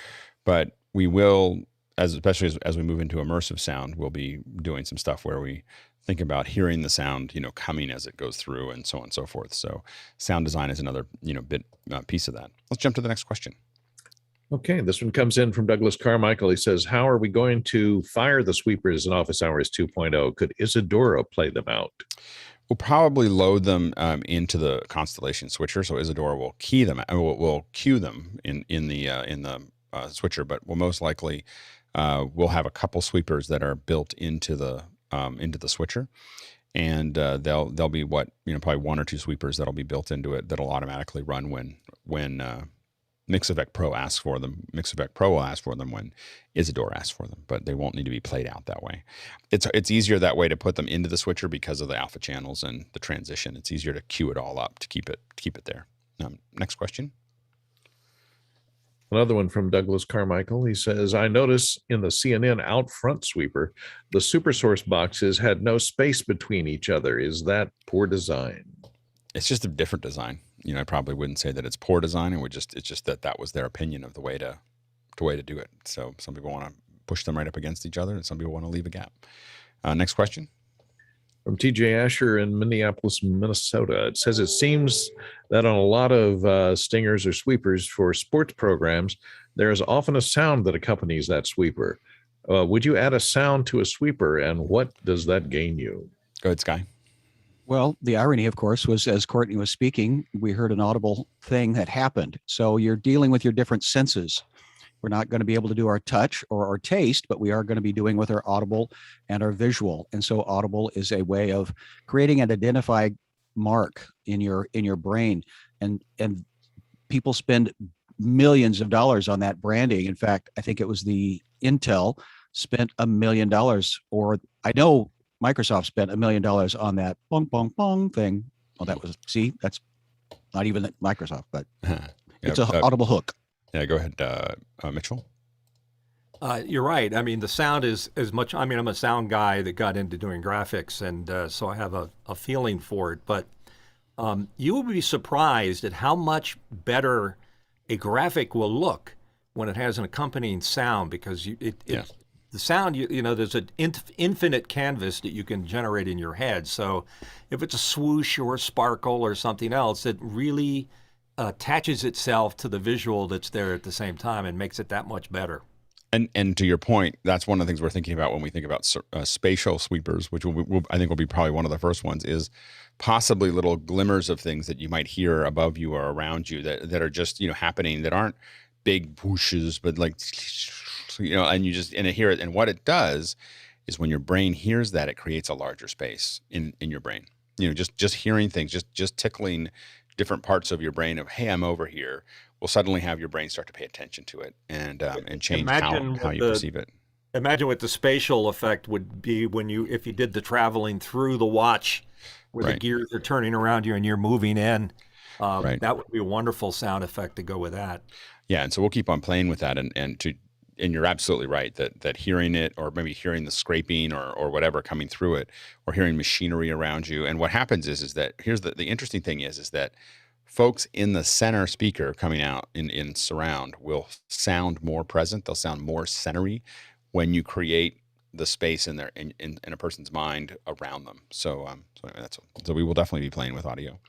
but we will, especially as we move into immersive sound, we'll be doing some stuff where we think about hearing the sound, coming as it goes through, and so on and so forth. So sound design is another, piece of that. Let's jump to the next question. Okay, this one comes in from Douglas Carmichael. He says, how are we going to fire the sweepers in Office Hours 2.0? Could Isadora play them out? We'll probably load them into the Constellation switcher, so Isadora will key them. We'll cue them in the switcher, but we'll most likely we'll have a couple sweepers that are built into the switcher, and they'll be probably one or two sweepers that'll be built into it that'll automatically run when MixEffect Pro asks for them. MixEffect Pro will ask for them when Isadora asks for them, but they won't need to be played out that way. It's easier that way to put them into the switcher because of the alpha channels and the transition. It's easier to queue it all up to keep it there. Next question. Another one from Douglas Carmichael. He says, I notice in the CNN out front sweeper, the SuperSource boxes had no space between each other. Is that poor design? It's just a different design. I probably wouldn't say that it's poor design. It's just that was their opinion of the way to do it. So some people want to push them right up against each other, and some people want to leave a gap. Next question. From TJ Asher in Minneapolis, Minnesota. It says, it seems that on a lot of stingers or sweepers for sports programs, there is often a sound that accompanies that sweeper. Would you add a sound to a sweeper, and what does that gain you? Go ahead, Sky. Well, the irony, of course, was as Courtney was speaking, we heard an audible thing that happened. So you're dealing with your different senses. We're not going to be able to do our touch or our taste, but we are going to be doing with our audible and our visual. And so audible is a way of creating an identified mark in your brain. And people spend millions of dollars on that branding. In fact, I think it was the Intel spent $1 million, or I know Microsoft spent $1 million on that bong, bong, bong thing. Well, that's not even Microsoft, but it's an audible hook. Yeah, go ahead, Mitchell. You're right. I mean, the sound is as much, I'm a sound guy that got into doing graphics, and so I have a feeling for it. But you will be surprised at how much better a graphic will look when it has an accompanying sound, because the sound, there's an infinite canvas that you can generate in your head. So if it's a swoosh or a sparkle or something else, it really attaches itself to the visual that's there at the same time and makes it that much better. And to your point, that's one of the things we're thinking about when we think about spatial sweepers, which I think will be probably one of the first ones, is possibly little glimmers of things that you might hear above you or around you that are just happening, that aren't big whooshes, but like, and you hear it. And what it does is when your brain hears that, it creates a larger space in your brain. Just hearing things, just tickling different parts of your brain of, hey, I'm over here, will suddenly have your brain start to pay attention to it and change how you perceive it. Imagine what the spatial effect would be if you did the traveling through the watch where the gears are turning around you and you're moving in. That would be a wonderful sound effect to go with that. Yeah, and so we'll keep on playing with that, and you're absolutely right that hearing it, or maybe hearing the scraping or whatever coming through it, or hearing machinery around you. And what happens is that here's the interesting thing is that folks in the center speaker coming out in surround will sound more present. They'll sound more centery when you create the space in a person's mind around them. So we will definitely be playing with audio.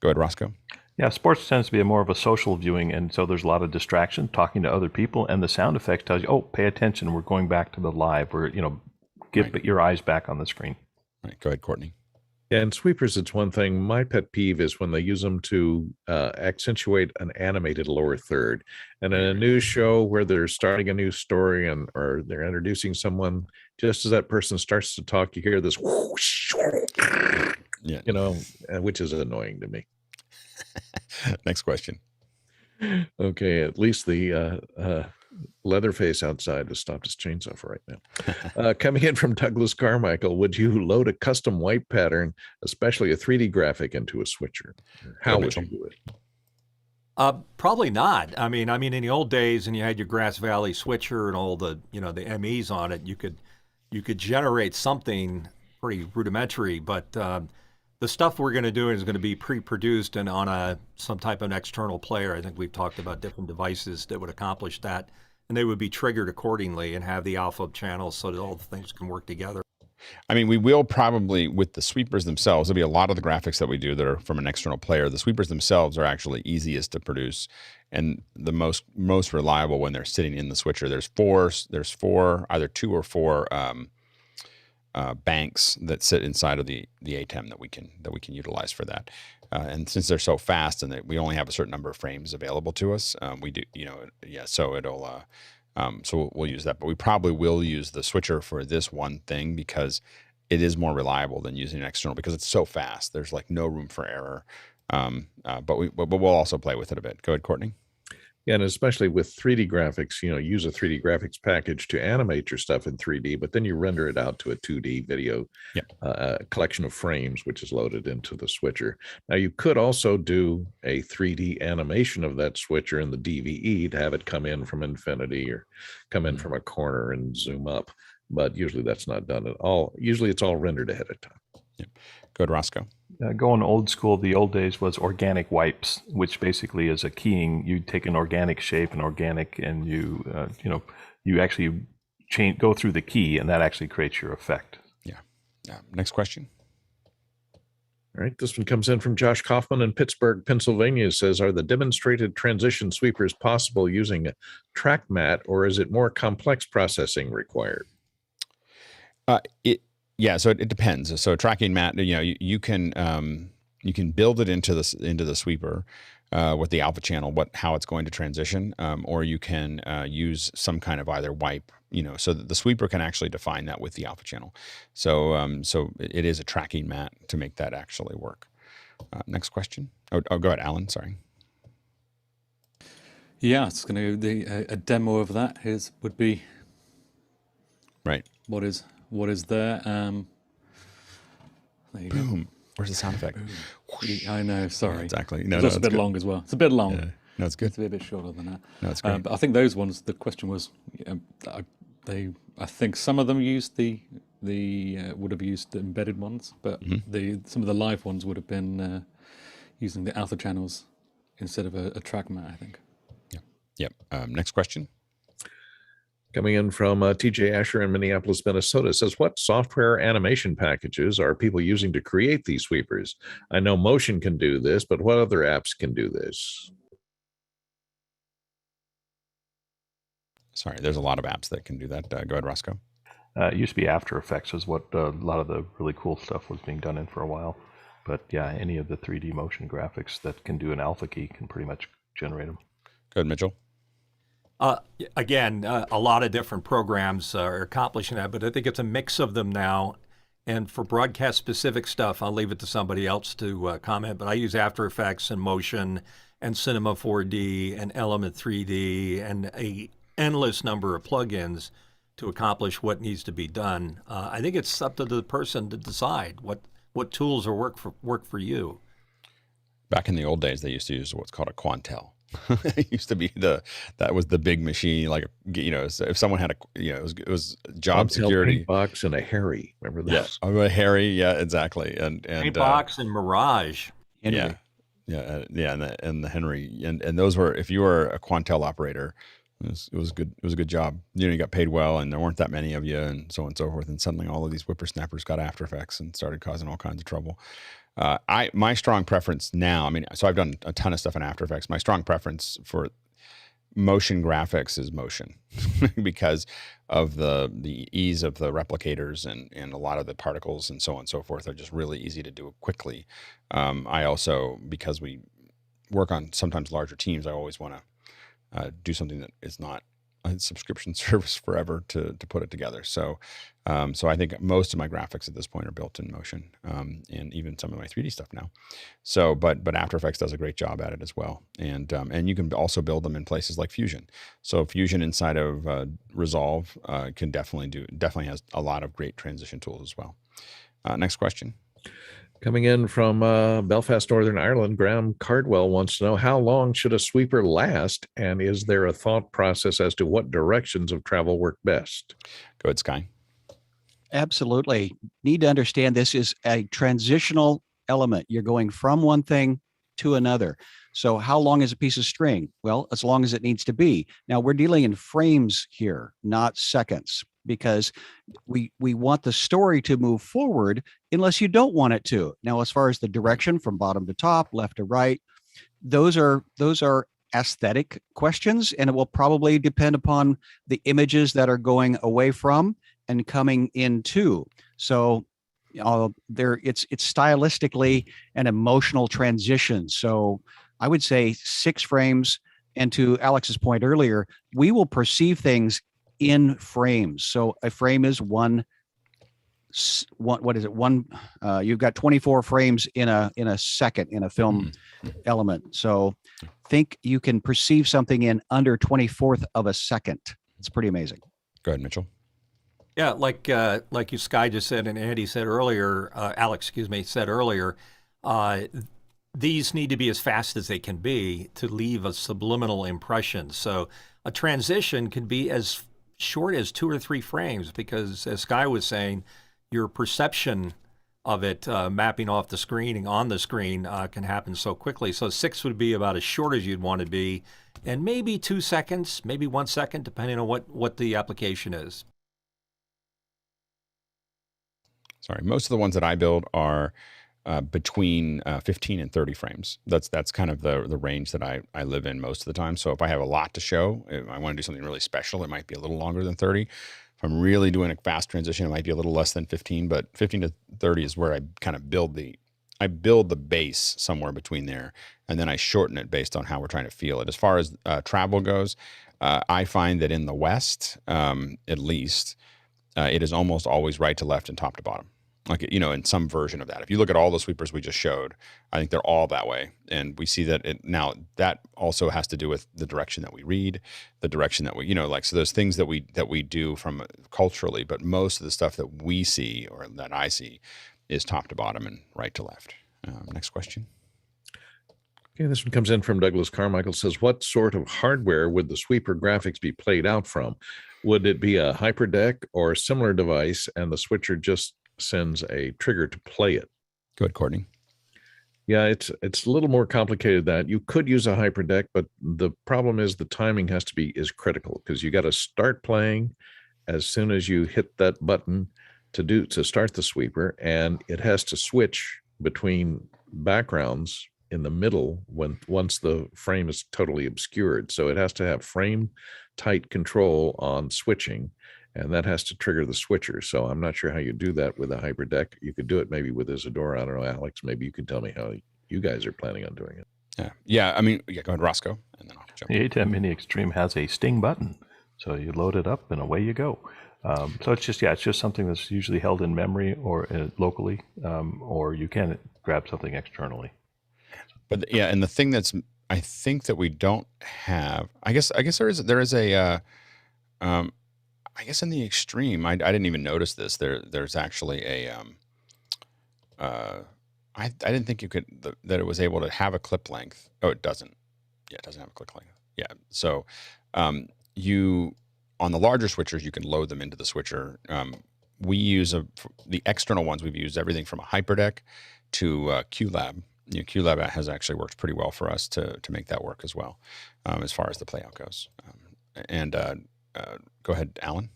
Go ahead, Roscoe. Yeah, sports tends to be more of a social viewing, and so there's a lot of distraction, talking to other people, and the sound effect tells you, oh, pay attention, we're going back to the live, or get your eyes back on the screen. Right. Go ahead, Courtney. Yeah, and sweepers, it's one thing. My pet peeve is when they use them to accentuate an animated lower third. And in a news show where they're starting a new story or they're introducing someone, just as that person starts to talk, you hear this whoosh, which is annoying to me. Next question. Okay, at least the Leatherface outside has stopped his chainsaw for right now. Coming in from Douglas Carmichael, would you load a custom wipe pattern, especially a 3D graphic, into a switcher? How would you do it? Probably not. I mean, in the old days, and you had your Grass Valley switcher and all the the MEs on it, you could generate something pretty rudimentary, but the stuff we're going to do is going to be pre-produced and on some type of an external player. I think we've talked about different devices that would accomplish that, and they would be triggered accordingly and have the alpha channels so that all the things can work together. I mean, we will probably, with the sweepers themselves, there'll be a lot of the graphics that we do that are from an external player. The sweepers themselves are actually easiest to produce and the most reliable when they're sitting in the switcher. There's four, either 2 or 4 banks that sit inside of the ATEM that we can utilize for that. And since they're so fast and that we only have a certain number of frames available to us, we do, so it'll, so we'll use that. But we probably will use the switcher for this one thing because it is more reliable than using an external because it's so fast. There's like no room for error. But we'll also play with it a bit. Go ahead, Courtney. Yeah, and especially with 3D graphics, use a 3D graphics package to animate your stuff in 3D, but then you render it out to a 2D video collection of frames, which is loaded into the switcher. Now, you could also do a 3D animation of that switcher in the DVE to have it come in from infinity or come in from a corner and zoom up, but usually that's not done at all. Usually it's all rendered ahead of time. Yeah. Go ahead, Roscoe. Going old school, the old days was organic wipes, which basically is a keying. You take an organic shape, and you actually go through the key, and that actually creates your effect. Yeah. Next question. All right, this one comes in from Josh Kaufman in Pittsburgh, Pennsylvania. It says, are the demonstrated transition sweepers possible using a track mat, or is it more complex processing required? Yeah, so it depends. So tracking mat, you can build it into the sweeper with the alpha channel, how it's going to transition, or you can use some kind of either wipe, so that the sweeper can actually define that with the alpha channel. So it is a tracking mat to make that actually work. Next question. Oh, go ahead, Alan. Sorry. Yeah, it's going to a demo of that would be right. What is there? There you Boom. Go. Where's the sound effect? I know. Sorry. Yeah, exactly. No, it's a bit long as well. It's a bit long. Yeah. No, it's good. It's a bit shorter than that. No, it's great. But I think those ones. The question was, I think some of them used would have used the embedded ones, but some of the live ones would have been using the alpha channels instead of a track mat, I think. Yep. Next question. Coming in from TJ Asher in Minneapolis, Minnesota, says, what software animation packages are people using to create these sweepers? I know Motion can do this, but what other apps can do this? Sorry, there's a lot of apps that can do that. Go ahead, Roscoe. It used to be After Effects is what a lot of the really cool stuff was being done in for a while. But yeah, any of the 3D motion graphics that can do an alpha key can pretty much generate them. Go ahead, Mitchell. Again, a lot of different programs are accomplishing that, but I think it's a mix of them now. And for broadcast-specific stuff, I'll leave it to somebody else to comment, but I use After Effects and Motion and Cinema 4D and Element 3D and a endless number of plugins to accomplish what needs to be done. I think it's up to the person to decide what tools will work for you. Back in the old days, they used to use what's called a Quantel. It used to be that was the big machine. Like, you know, if someone had it was job security box and a Harry. Remember that? Yeah, a Harry. Yeah, exactly. And box and Mirage. Henry. And the Henry and those were, if you were a Quantel operator, it was good. It was a good job. You know, you got paid well, and there weren't that many of you, and so on and so forth. And suddenly, all of these whippersnappers got After Effects and started causing all kinds of trouble. My strong preference now, I mean, so I've done a ton of stuff in After Effects. My strong preference for motion graphics is Motion because of the ease of the replicators and a lot of the particles and so on and so forth are just really easy to do quickly. I also, because we work on sometimes larger teams, I always want to do something that is not a subscription service forever to put it together. So I think most of my graphics at this point are built in Motion, and even some of my 3D stuff now. So, but After Effects does a great job at it as well. And you can also build them in places like Fusion. So Fusion inside of Resolve can definitely has a lot of great transition tools as well. Next question. Coming in from Belfast, Northern Ireland, Graham Cardwell wants to know, how long should a sweeper last? And is there a thought process as to what directions of travel work best? Go ahead, Sky. Absolutely. Need to understand this is a transitional element. You're going from one thing to another. So how long is a piece of string? Well, as long as it needs to be. Now we're dealing in frames here, not seconds, because we want the story to move forward unless you don't want it to. Now, as far as the direction from bottom to top, left to right, those are aesthetic questions, and it will probably depend upon the images that are going away from and coming into. So it's stylistically an emotional transition. So I would say 6 frames. And to Alex's point earlier, we will perceive things in frames. So a frame is one. What is it? You've got 24 frames in a second in a film element. So think you can perceive something in under 24th of a second. It's pretty amazing. Go ahead, Mitchell. Yeah, like you, Sky, just said, and Andy said earlier, Alex, said earlier, these need to be as fast as they can be to leave a subliminal impression. So a transition can be as short as 2 or 3 frames because, as Sky was saying, your perception of it mapping off the screen on the screen can happen so quickly. So 6 would be about as short as you'd want to be, and maybe 2 seconds, maybe 1 second, depending on what the application is. Sorry, most of the ones that I build are between 15 and 30 frames. That's kind of the range that I live in most of the time. So if I have a lot to show, if I want to do something really special, it might be a little longer than 30. If I'm really doing a fast transition, it might be a little less than 15, but 15 to 30 is where I kind of build the base somewhere between there, and then I shorten it based on how we're trying to feel it. As far as travel goes, I find that in the West, at least, it is almost always right to left and top to bottom. Like, in some version of that. If you look at all the sweepers we just showed, I think they're all that way. And we see that now that also has to do with the direction that we read, the direction that we, so there's things that we do from culturally, but most of the stuff that we see or that I see is top to bottom and right to left. Next question. Okay, this one comes in from Douglas Carmichael. Says, what sort of hardware would the sweeper graphics be played out from? Would it be a hyperdeck or a similar device, and the switcher just sends a trigger to play it? Go ahead, Courtney. Yeah, it's a little more complicated than that. You could use a hyperdeck, but the problem is the timing is critical, because you got to start playing as soon as you hit that button to start the sweeper, and it has to switch between backgrounds in the middle once the frame is totally obscured. So it has to have frame tight control on switching, and that has to trigger the switcher. So I'm not sure how you do that with a hyperdeck. You could do it maybe with Isadora. I don't know, Alex, maybe you could tell me how you guys are planning on doing it. Yeah. I mean, go ahead, Roscoe, and then I'll jump. The ATEM Mini Extreme has a sting button, so you load it up and away you go. So it's just something that's usually held in memory or locally, or you can grab something externally. But and the thing I think that we don't have, I guess there is a, I guess in the Extreme, I didn't even notice this. There's actually a, I didn't think you could that it was able to have a clip length. Oh, it doesn't. Yeah, it doesn't have a clip length. Yeah, so you on the larger switchers you can load them into the switcher. We use the external ones. We've used everything from a HyperDeck to QLab. QLab has actually worked pretty well for us to make that work as well, as far as the playout goes. Go ahead, Alan.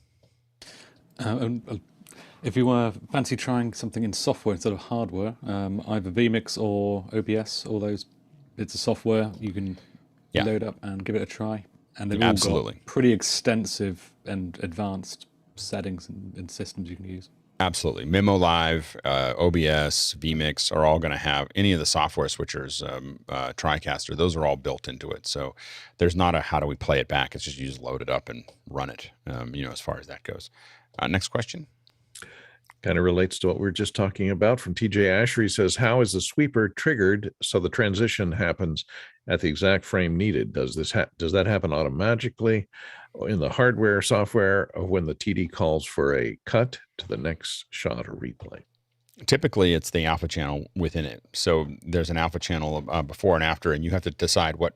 If you fancy trying something in software instead of hardware, either vMix or OBS, all those bits of software, you can load up and give it a try. And they've all got pretty extensive and advanced settings and systems you can use. Absolutely. Memo Live, OBS, vMix are all going to have any of the software switchers, TriCaster, those are all built into it. So there's not a how do we play it back. It's just you just load it up and run it, as far as that goes. Next question. Kind of relates to what we were just talking about from TJ Asher. He says, how is the sweeper triggered so the transition happens at the exact frame needed? Does that happen automatically in the hardware software or when the TD calls for a cut to the next shot or replay? Typically, it's the alpha channel within it. So there's an alpha channel before and after, and you have to decide what.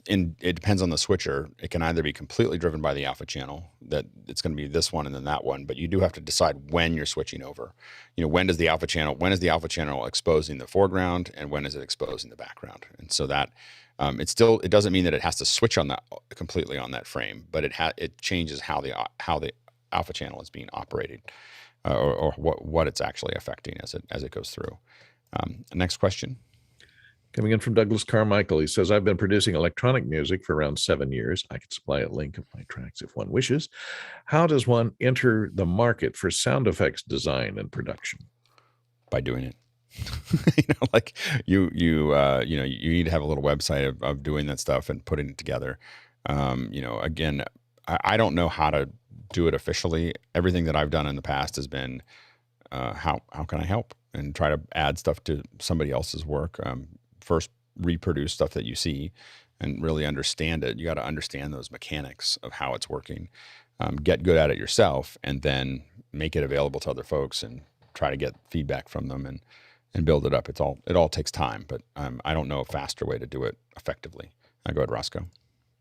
And it depends on the switcher. It can either be completely driven by the alpha channel, that it's going to be this one and then that one, but you do have to decide when you're switching over. When is the alpha channel exposing the foreground and when is it exposing the background? And so that it doesn't mean that it has to switch on that completely on that frame, but it changes how the alpha channel is being operated, or what it's actually affecting as it goes through. Next question. Coming in from Douglas Carmichael, he says, I've been producing electronic music for around 7 years. I can supply a link of my tracks if one wishes. How does one enter the market for sound effects design and production? By doing it. You need to have a little website of doing that stuff and putting it together. Again, I don't know how to do it officially. Everything that I've done in the past has been how can I help and try to add stuff to somebody else's work. First, reproduce stuff that you see and really understand it. You got to understand those mechanics of how it's working. Get good at it yourself, and then make it available to other folks and try to get feedback from them and build it up. It all takes time, but I don't know a faster way to do it effectively. Go ahead, Roscoe.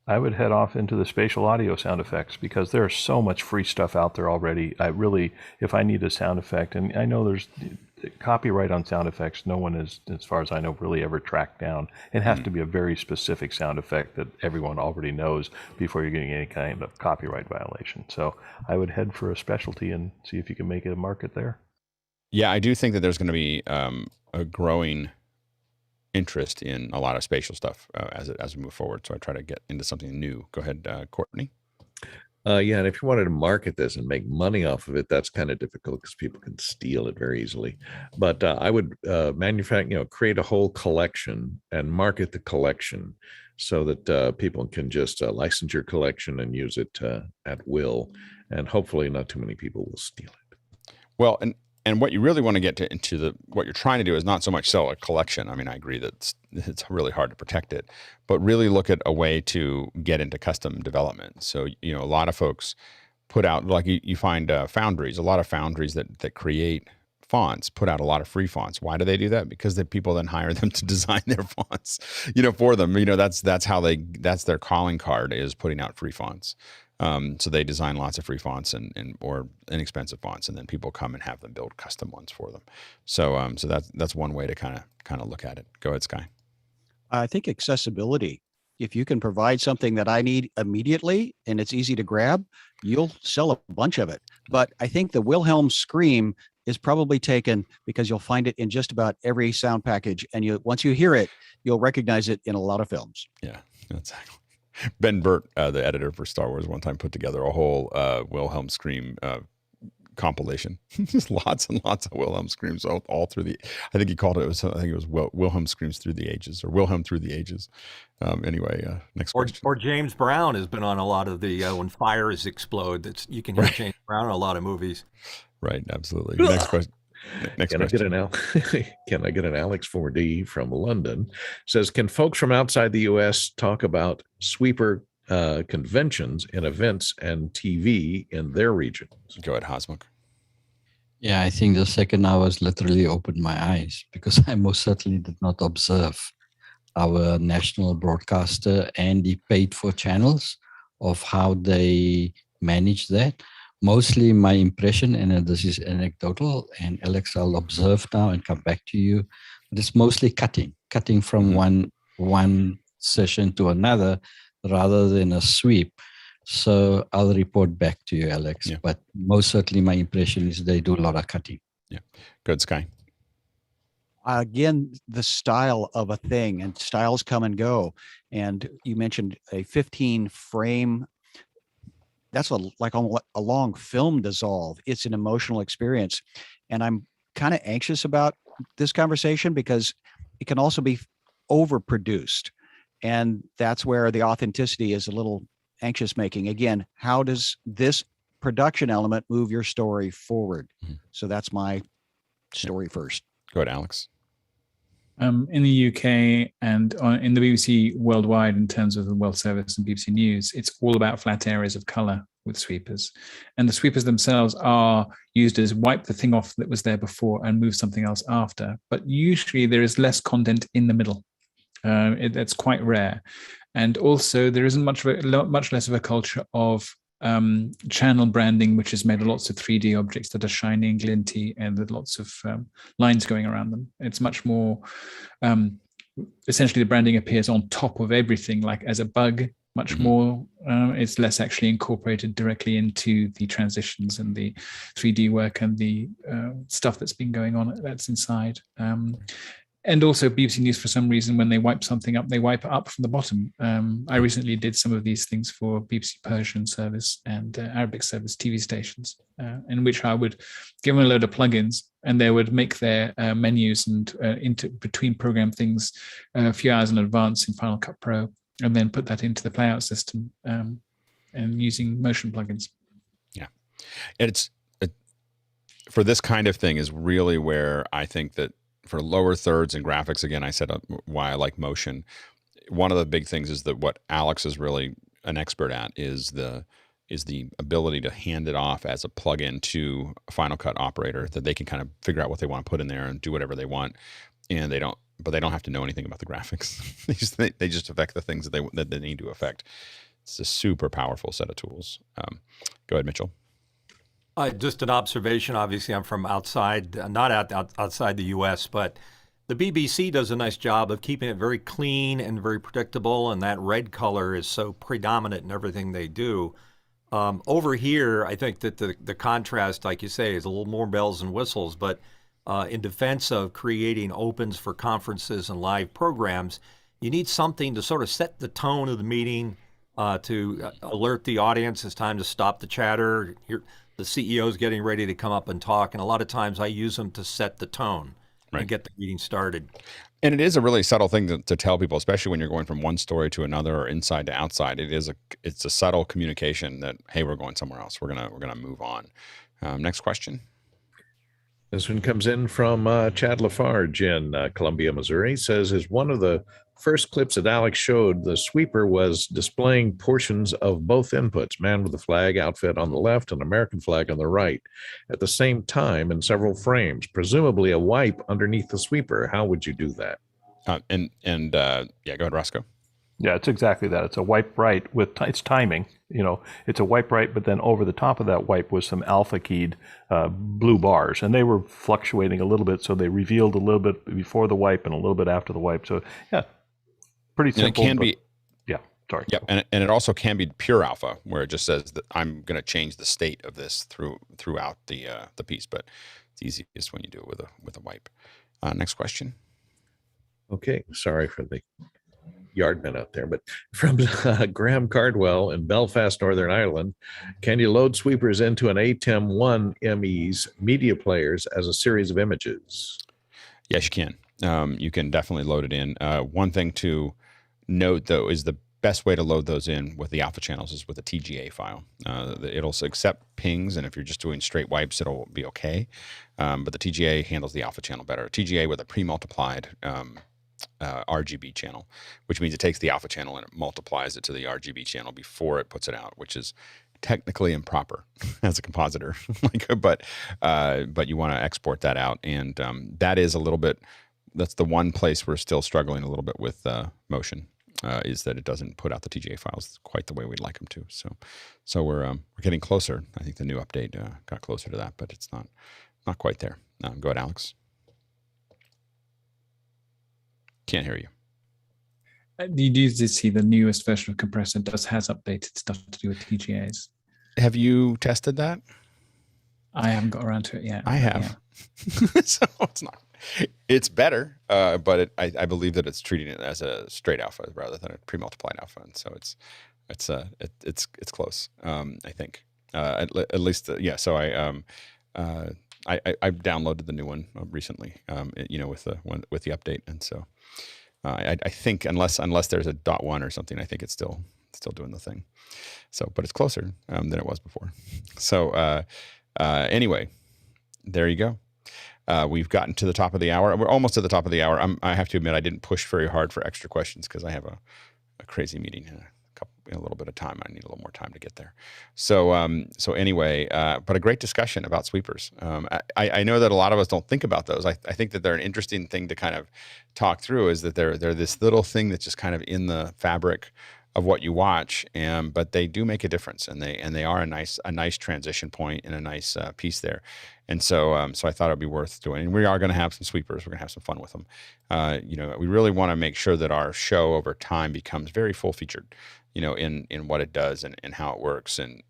I would head off into the spatial audio sound effects because there's so much free stuff out there already. If I need a sound effect, and I know there's copyright on sound effects, no one is, as far as I know, really ever tracked down. It has to be a very specific sound effect that everyone already knows before you're getting any kind of copyright violation. So I would head for a specialty and see if you can make it a market there. Yeah, I do think that there's going to be a growing interest in a lot of spatial stuff as we move forward. So I try to get into something new. Go ahead, Courtney. And if you wanted to market this and make money off of it, that's kind of difficult because people can steal it very easily. But I would create a whole collection and market the collection so that people can just license your collection and use it at will. And hopefully not too many people will steal it. Well, and what you really want to get into what you're trying to do is not so much sell a collection. I mean, I agree that it's really hard to protect it, but really look at a way to get into custom development. So, a lot of folks put out, like you find foundries, a lot of foundries that create fonts put out a lot of free fonts. Why do they do that? Because the people then hire them to design their fonts, for them. That's their calling card, is putting out free fonts. So they design lots of free fonts or inexpensive fonts, and then people come and have them build custom ones for them. So that's one way to kind of look at it. Go ahead, Sky. I think accessibility. If you can provide something that I need immediately and it's easy to grab, you'll sell a bunch of it. But I think the Wilhelm scream is probably taken because you'll find it in just about every sound package, and once you hear it, you'll recognize it in a lot of films. Yeah, exactly. Ben Burt, the editor for Star Wars, one time put together a whole Wilhelm scream compilation. Just lots and lots of Wilhelm screams all through the. I think he called it. I think it was Wilhelm screams through the ages, or Wilhelm through the ages. Anyway, next question. Or James Brown has been on a lot of the when fires explode. You can hear James Brown in a lot of movies. Right, absolutely. Next question. Next question. Can I get an Alex 4D from London? Says, can folks from outside the U.S. talk about sweeper conventions and events and TV in their regions? Go ahead, Hasmukh. Yeah, I think the second hours literally opened my eyes, because I most certainly did not observe our national broadcaster and the paid for channels of how they manage that. Mostly my impression, and this is anecdotal, and Alex, I'll observe now and come back to you, but it's mostly cutting from one session to another rather than a sweep. So I'll report back to you, Alex. Yeah. But most certainly my impression is they do a lot of cutting. Yeah. Good, Sky. Again, the style of a thing, and styles come and go. And you mentioned a 15 frame. That's like a long film dissolve. It's an emotional experience. And I'm kind of anxious about this conversation because it can also be overproduced. And that's where the authenticity is a little anxious making. Again, how does this production element move your story forward? Mm-hmm. So that's my story first. Go ahead, Alex. In the UK and in the BBC worldwide, in terms of the World Service and BBC News, it's all about flat areas of color with sweepers. And the sweepers themselves are used as wipe the thing off that was there before and move something else after. But usually there is less content in the middle. That's quite rare. And also there isn't much less of a culture of channel branding, which is made of lots of 3D objects that are shiny and glinty and with lots of lines going around them. It's much more, essentially the branding appears on top of everything, like as a bug, much more. It's less actually incorporated directly into the transitions and the 3D work and the stuff that's been going on that's inside. And also BBC News, for some reason, when they wipe something up, they wipe it up from the bottom. I recently did some of these things for BBC Persian service and Arabic service TV stations, in which I would give them a load of plugins, and they would make their menus and between program things a few hours in advance in Final Cut Pro, and then put that into the playout system and using motion plugins. Yeah, and for this kind of thing is really where I think that. For lower thirds and graphics, again, I said why I like motion. One of the big things is that what Alex is really an expert at is the ability to hand it off as a plugin to a Final Cut operator, that they can kind of figure out what they want to put in there and do whatever they want, and they don't have to know anything about the graphics. they just affect the things that they need to affect. It's a super powerful set of tools. Go ahead, Mitchell. Just an observation. Obviously, I'm from outside, not outside the U.S., but the BBC does a nice job of keeping it very clean and very predictable, and that red color is so predominant in everything they do. Over here, I think that the contrast, like you say, is a little more bells and whistles, but in defense of creating opens for conferences and live programs, you need something to sort of set the tone of the meeting, to alert the audience it's time to stop the chatter. The CEO is getting ready to come up and talk, and a lot of times I use them to set the tone and get the meeting started. And it is a really subtle thing to tell people, especially when you're going from one story to another or inside to outside. It's a subtle communication that, hey, we're going somewhere else. We're gonna move on. Next question. This one comes in from Chad Lafarge in Columbia, Missouri. Says, is one of the first clips that Alex showed, the sweeper was displaying portions of both inputs, man with the flag outfit on the left and American flag on the right, at the same time in several frames, presumably a wipe underneath the sweeper. How would you do that? Yeah, go ahead, Roscoe. Yeah, it's exactly that. It's a wipe right with it's timing. It's a wipe right, but then over the top of that wipe was some alpha keyed blue bars, and they were fluctuating a little bit. So they revealed a little bit before the wipe and a little bit after the wipe. So yeah, pretty simple. And it can be. Yeah, sorry. Yeah, and it also can be pure alpha, where it just says that I'm going to change the state of this throughout the piece, but it's easiest when you do it with a wipe. Next question. Okay, sorry for the yardmen out there. But from Graham Cardwell in Belfast, Northern Ireland, can you load sweepers into an ATEM1 ME's media players as a series of images? Yes, you can. You can definitely load it in. One thing to note, though, is the best way to load those in with the alpha channels is with a TGA file. It'll accept pings, and if you're just doing straight wipes, it'll be okay. But the TGA handles the alpha channel better. TGA with a pre-multiplied RGB channel, which means it takes the alpha channel and it multiplies it to the RGB channel before it puts it out, which is technically improper as a compositor. But you want to export that out, and that is a little bit. That's the one place we're still struggling a little bit with Motion. Is that it doesn't put out the TGA files quite the way we'd like them to. So we're getting closer. I think the new update got closer to that, but it's not quite there. Go ahead, Alex. Can't hear you. You do see the newest version of Compressor has updated stuff to do with TGAs. Have you tested that? I haven't got around to it yet. I have. Yeah. So it's not. It's better, but I believe that it's treating it as a straight alpha rather than a pre-multiplied alpha, and so it's close. I think at least yeah. So I downloaded the new one recently, with the update, and so I think unless there's a .1 or something, I think it's still doing the thing. So, but it's closer than it was before. So anyway, there you go. We've gotten to the top of the hour. We're almost at the top of the hour. I have to admit, I didn't push very hard for extra questions because I have a crazy meeting in a little bit of time. I need a little more time to get there. So anyway, but a great discussion about sweepers. I know that a lot of us don't think about those. I think that they're an interesting thing to kind of talk through, is that they're this little thing that's just kind of in the fabric of what you watch, but they do make a difference, and they are a nice transition point and a nice piece there. And so I thought it'd be worth doing. And we are going to have some sweepers. We're going to have some fun with them. We really want to make sure that our show over time becomes very full featured, in what it does and how it works. And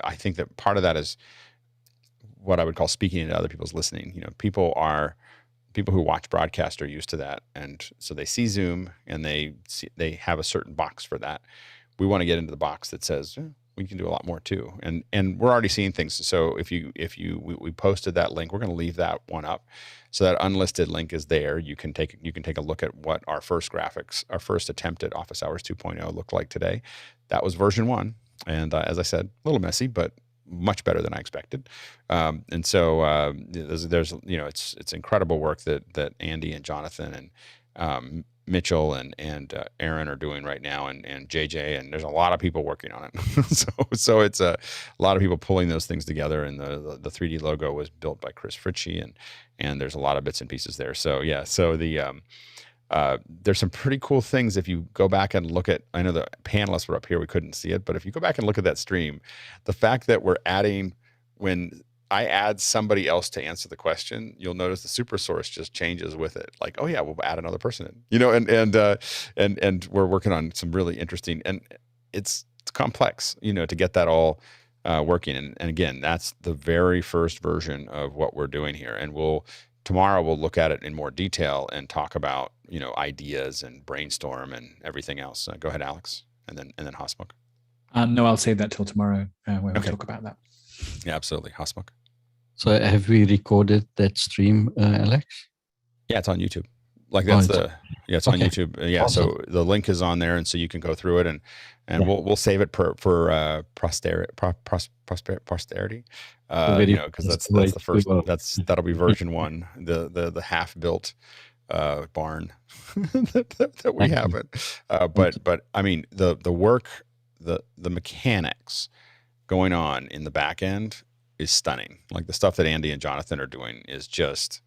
I think that part of that is what I would call speaking into other people's listening. People who watch broadcast are used to that, and so they see Zoom and they have a certain box for that. We want to get into the box that says we can do a lot more too, and we're already seeing things. So we posted that link. We're going to leave that one up, so that unlisted link is there. You can take a look at what our first our first attempt at Office Hours 2.0 looked like today. That was version 1, and as I said, a little messy, but much better than I expected. And so there's it's incredible work that Andy and Jonathan and Mitchell and Aaron are doing right now, and JJ, and there's a lot of people working on it. so it's a lot of people pulling those things together, and the 3D logo was built by Chris Fritchie, and there's a lot of bits and pieces there. So yeah, so there's some pretty cool things if you go back and look at. I know the panelists were up here, we couldn't see it, but if you go back and look at that stream, the fact that we're adding, when I add somebody else to answer the question, you'll notice the super source just changes with it. Like, oh yeah, we'll add another person in, and we're working on some really interesting, and it's complex, to get that all working. And again, that's the very first version of what we're doing here. And tomorrow we'll look at it in more detail and talk about, ideas and brainstorm and everything else. Go ahead, Alex, and then Hasmukh. No, I'll save that till tomorrow when we talk about that. Yeah, absolutely. Hasmukh. So have we recorded that stream, Alex? Yeah, it's on YouTube. It's on YouTube. Yeah, awesome. So the link is on there, and so you can go through it, and we'll save it for posterity. Because that's the first. That'll be version 1, the half built barn that we haven't. But I mean the work, the mechanics going on in the back end is stunning. Like the stuff that Andy and Jonathan are doing is just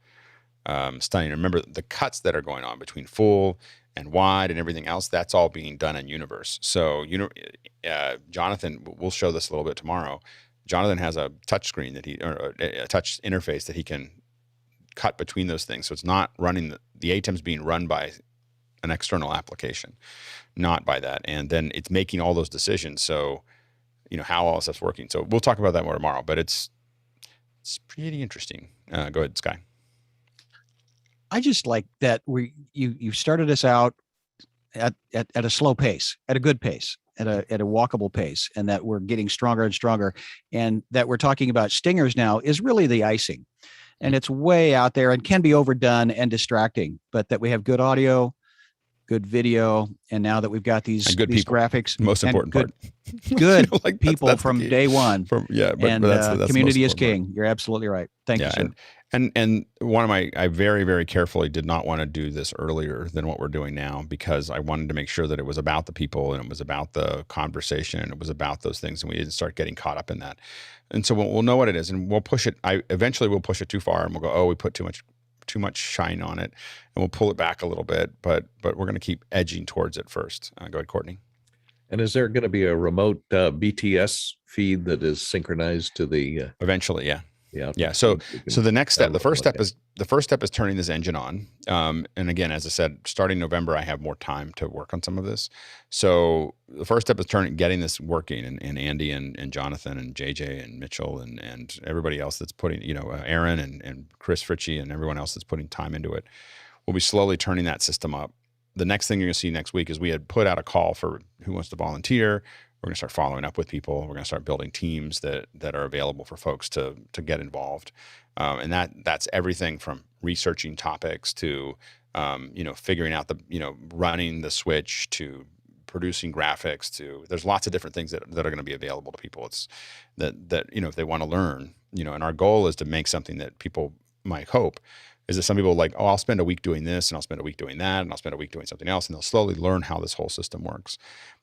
stunning. Remember the cuts that are going on between full and wide and everything else, that's all being done in Universe. So Jonathan, we'll show this a little bit tomorrow. Jonathan has a touch screen or a touch interface that he can cut between those things. So it's not running, the ATEM's being run by an external application, not by that. And then it's making all those decisions. So, how all stuff's working. So we'll talk about that more tomorrow, but it's pretty interesting. Go ahead, Sky. I just like that you started us out at a slow pace, at a good pace, at a walkable pace, and that we're getting stronger and stronger, and that we're talking about stingers now is really the icing, and it's way out there and can be overdone and distracting, but that we have good audio, good video, and now that we've got these graphics, most important part, good like people that's from day one. But that's community is king. You're absolutely right. Thank you, sir. And one of I very, very carefully did not want to do this earlier than what we're doing now, because I wanted to make sure that it was about the people and it was about the conversation and it was about those things, and we didn't start getting caught up in that. And so we'll know what it is, and we'll push it. Eventually we'll push it too far, and we'll go, oh, we put too much shine on it, and we'll pull it back a little bit. But we're going to keep edging towards it first. Go ahead, Courtney. And is there going to be a remote BTS feed that is synchronized to the? Eventually, yeah. Yeah. So the next step, the first step is turning this engine on. And again, as I said, starting November, I have more time to work on some of this. So the first step is getting this working, and Andy and Jonathan and JJ and Mitchell and everybody else that's putting, Aaron and Chris Fritchie and everyone else that's putting time into it. We'll be slowly turning that system up. The next thing you're going to see next week is we had put out a call for who wants to volunteer. We're going to start following up with people. We're going to start building teams that are available for folks to get involved. And that's everything from researching topics to, figuring out running the switch, to producing graphics, to, there's lots of different things that are going to be available to people. It's that, if they want to learn, and our goal is to make something that people might hope is that some people are like, oh, I'll spend a week doing this, and I'll spend a week doing that, and I'll spend a week doing something else, and they'll slowly learn how this whole system works.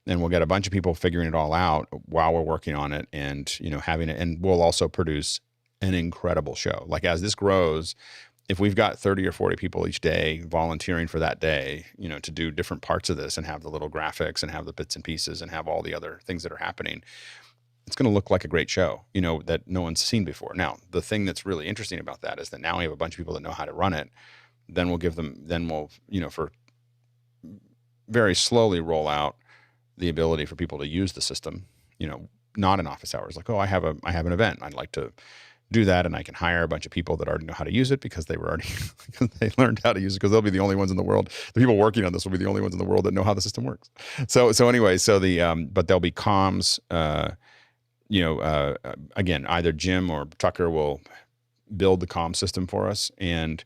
And we'll get a bunch of people figuring it all out while we're working on it, and having it. And we'll also produce an incredible show. Like, as this grows, if we've got 30 or 40 people each day volunteering for that day, to do different parts of this and have the little graphics and have the bits and pieces and have all the other things that are happening, it's going to look like a great show, that no one's seen before. Now, the thing that's really interesting about that is that now we have a bunch of people that know how to run it. Then we'll for very slowly roll out the ability for people to use the system, not in office hours. Like, oh, I have an event, I'd like to do that, and I can hire a bunch of people that already know how to use it because they learned how to use it, because they'll be the only ones in the world. The people working on this will be the only ones in the world that know how the system works. So anyway, but there'll be comms. Again, either Jim or Tucker will build the comm system for us, and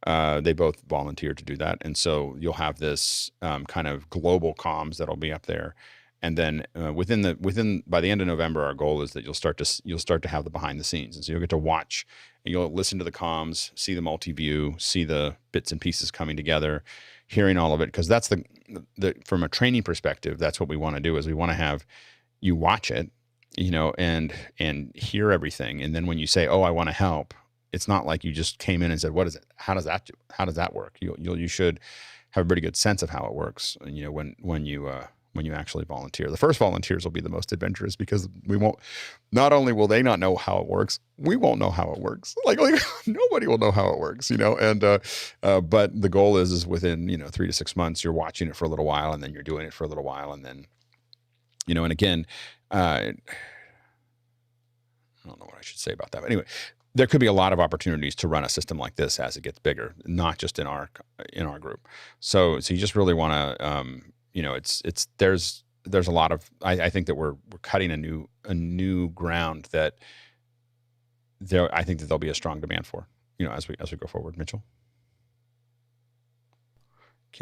they both volunteer to do that. And so you'll have this kind of global comms that'll be up there. And then by the end of November, our goal is that you'll start to have the behind the scenes. And so you'll get to watch, and you'll listen to the comms, see the multi-view, see the bits and pieces coming together, hearing all of it. Because that's from a training perspective, that's what we want to do, is we want to have you watch it, and hear everything. And then when you say, oh, I want to help, it's not like you just came in and said, what is it? How does that work? You should have a pretty good sense of how it works. When you actually volunteer. The first volunteers will be the most adventurous, because not only will they not know how it works, we won't know how it works. Like nobody will know how it works, and, but the goal is within, 3 to 6 months, you're watching it for a little while, and then you're doing it for a little while. And then, and again, I don't know what I should say about that, but anyway, there could be a lot of opportunities to run a system like this as it gets bigger, not just in our group. So you just really want to, there's a lot of, I think that we're cutting a new ground that I think that there'll be a strong demand for, as we go forward. Mitchell?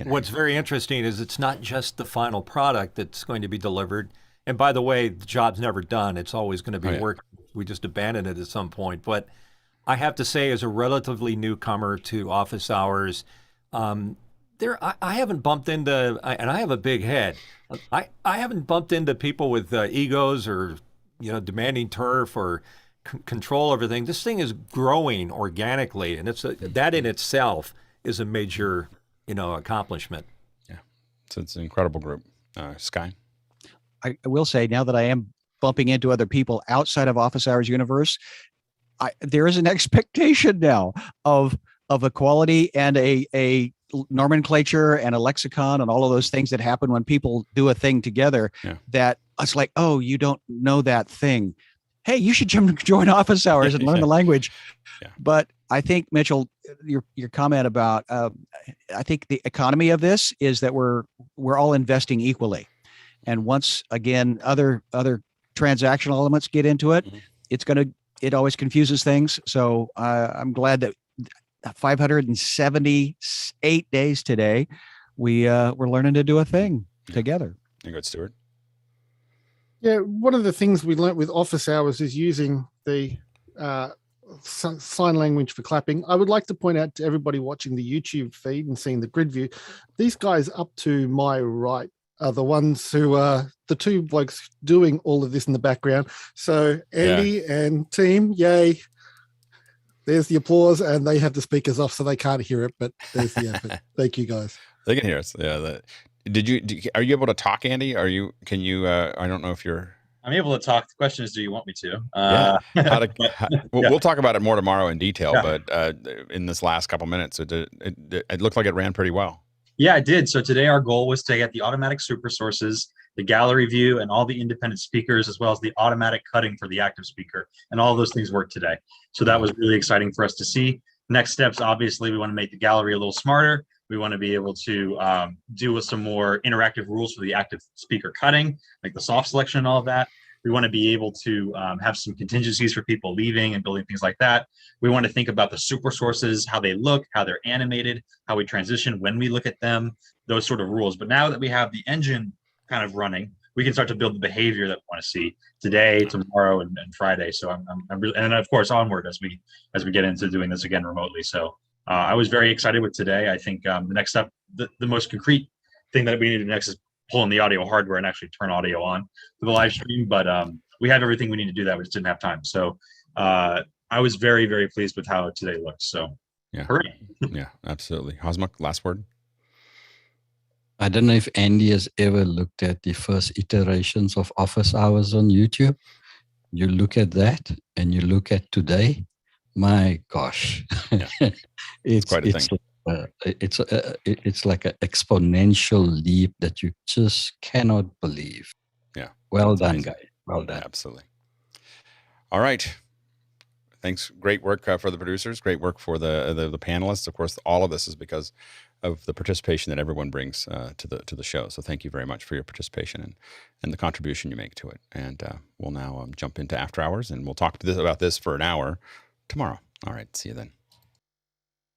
What's very interesting is it's not just the final product that's going to be delivered. And by the way, the job's never done. It's always going to be work. We just abandon it at some point. But I have to say, as a relatively newcomer to office hours, I haven't bumped into, and I have a big head, I haven't bumped into people with egos or, demanding turf or control everything. This thing is growing organically, and that in itself is a major, accomplishment. Yeah, so it's an incredible group. Sky? I will say, now that I am bumping into other people outside of office hours universe, there is an expectation now of equality and a nomenclature and a lexicon and all of those things that happen when people do a thing together. Yeah. That it's like, oh, you don't know that thing. Hey, you should join office hours and learn the language. Yeah. But I think, Mitchell, your comment about I think the economy of this is that we're all investing equally, and once again other transactional elements get into it, it always confuses things. So I'm glad that 578 days today we're learning to do a thing together. You good, Stuart? Yeah, one of the things we learnt with office hours is using the sign language for clapping. I would like to point out to everybody watching the YouTube feed and seeing the grid view, these guys up to my right are the ones who are the two blokes doing all of this in the background. So Andy and team, yay. There's the applause, and they have the speakers off so they can't hear it, but there's the effort. Thank you, guys. They can hear us. Yeah. Are you able to talk, Andy? Can you, I don't know if you're. I'm able to talk. The question is, do you want me to? We'll talk about it more tomorrow in detail, but in this last couple minutes, it looked like it ran pretty well. Yeah, it did. So today our goal was to get the automatic super sources, the gallery view, and all the independent speakers, as well as the automatic cutting for the active speaker. And all those things worked today. So that was really exciting for us to see. Next steps, obviously, we want to make the gallery a little smarter. We want to be able to do with some more interactive rules for the active speaker cutting, like the soft selection and all of that. We want to be able to have some contingencies for people leaving and building things like that. We want to think about the super sources, how they look, how they're animated, how we transition when we look at them, those sort of rules. But now that we have the engine kind of running, we can start to build the behavior that we want to see today, tomorrow, and Friday. So I'm really, and of course onward as we get into doing this again remotely. So I was very excited with today. I think the next step, the most concrete thing that we need to do next is pull in the audio hardware and actually turn audio on for the live stream. But we have everything we need to do that. We just didn't have time. So I was very, very pleased with how today looked. So hooray. Yeah, absolutely. Hosmuk, last word. I don't know if Andy has ever looked at the first iterations of office hours on YouTube. You look at that and you look at today. My gosh, it's quite a thing. It's like an exponential leap that you just cannot believe. Yeah. Well done, guys. Well done. Absolutely. All right. Thanks. Great work for the producers. Great work for the panelists. Of course, all of this is because of the participation that everyone brings to the show. So thank you very much for your participation and the contribution you make to it. And we'll now jump into After Hours, and we'll talk about this for an hour tomorrow. All right. See you then.